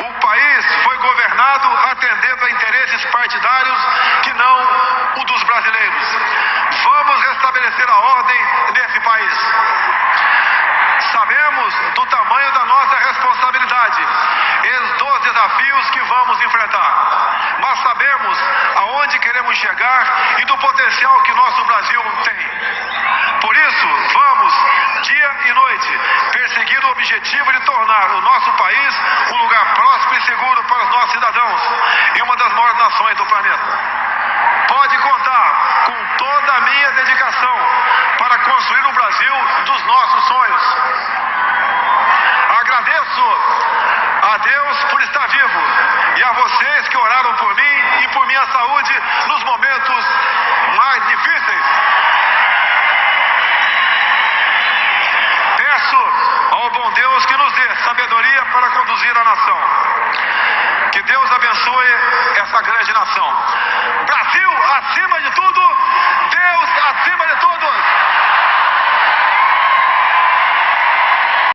o país foi governado atendendo a interesses partidários que não o dos brasileiros. Vamos restabelecer a ordem nesse país. Sabemos do tamanho da nossa responsabilidade e dos desafios que vamos enfrentar, mas sabemos aonde queremos chegar e do potencial que nosso Brasil tem. Por isso, vamos, dia e noite, perseguir o objetivo de tornar o nosso país um lugar próspero e seguro para os nossos cidadãos e uma das maiores nações do planeta. Pode contar com toda a minha dedicação para construir o Brasil dos nossos sonhos. Agradeço a Deus por estar vivo e a vocês que oraram por mim e por minha saúde nos momentos mais difíceis. Peço ao bom Deus que nos dê sabedoria para conduzir a nação. Que Deus abençoe essa grande nação. Brasil, acima de tudo, Deus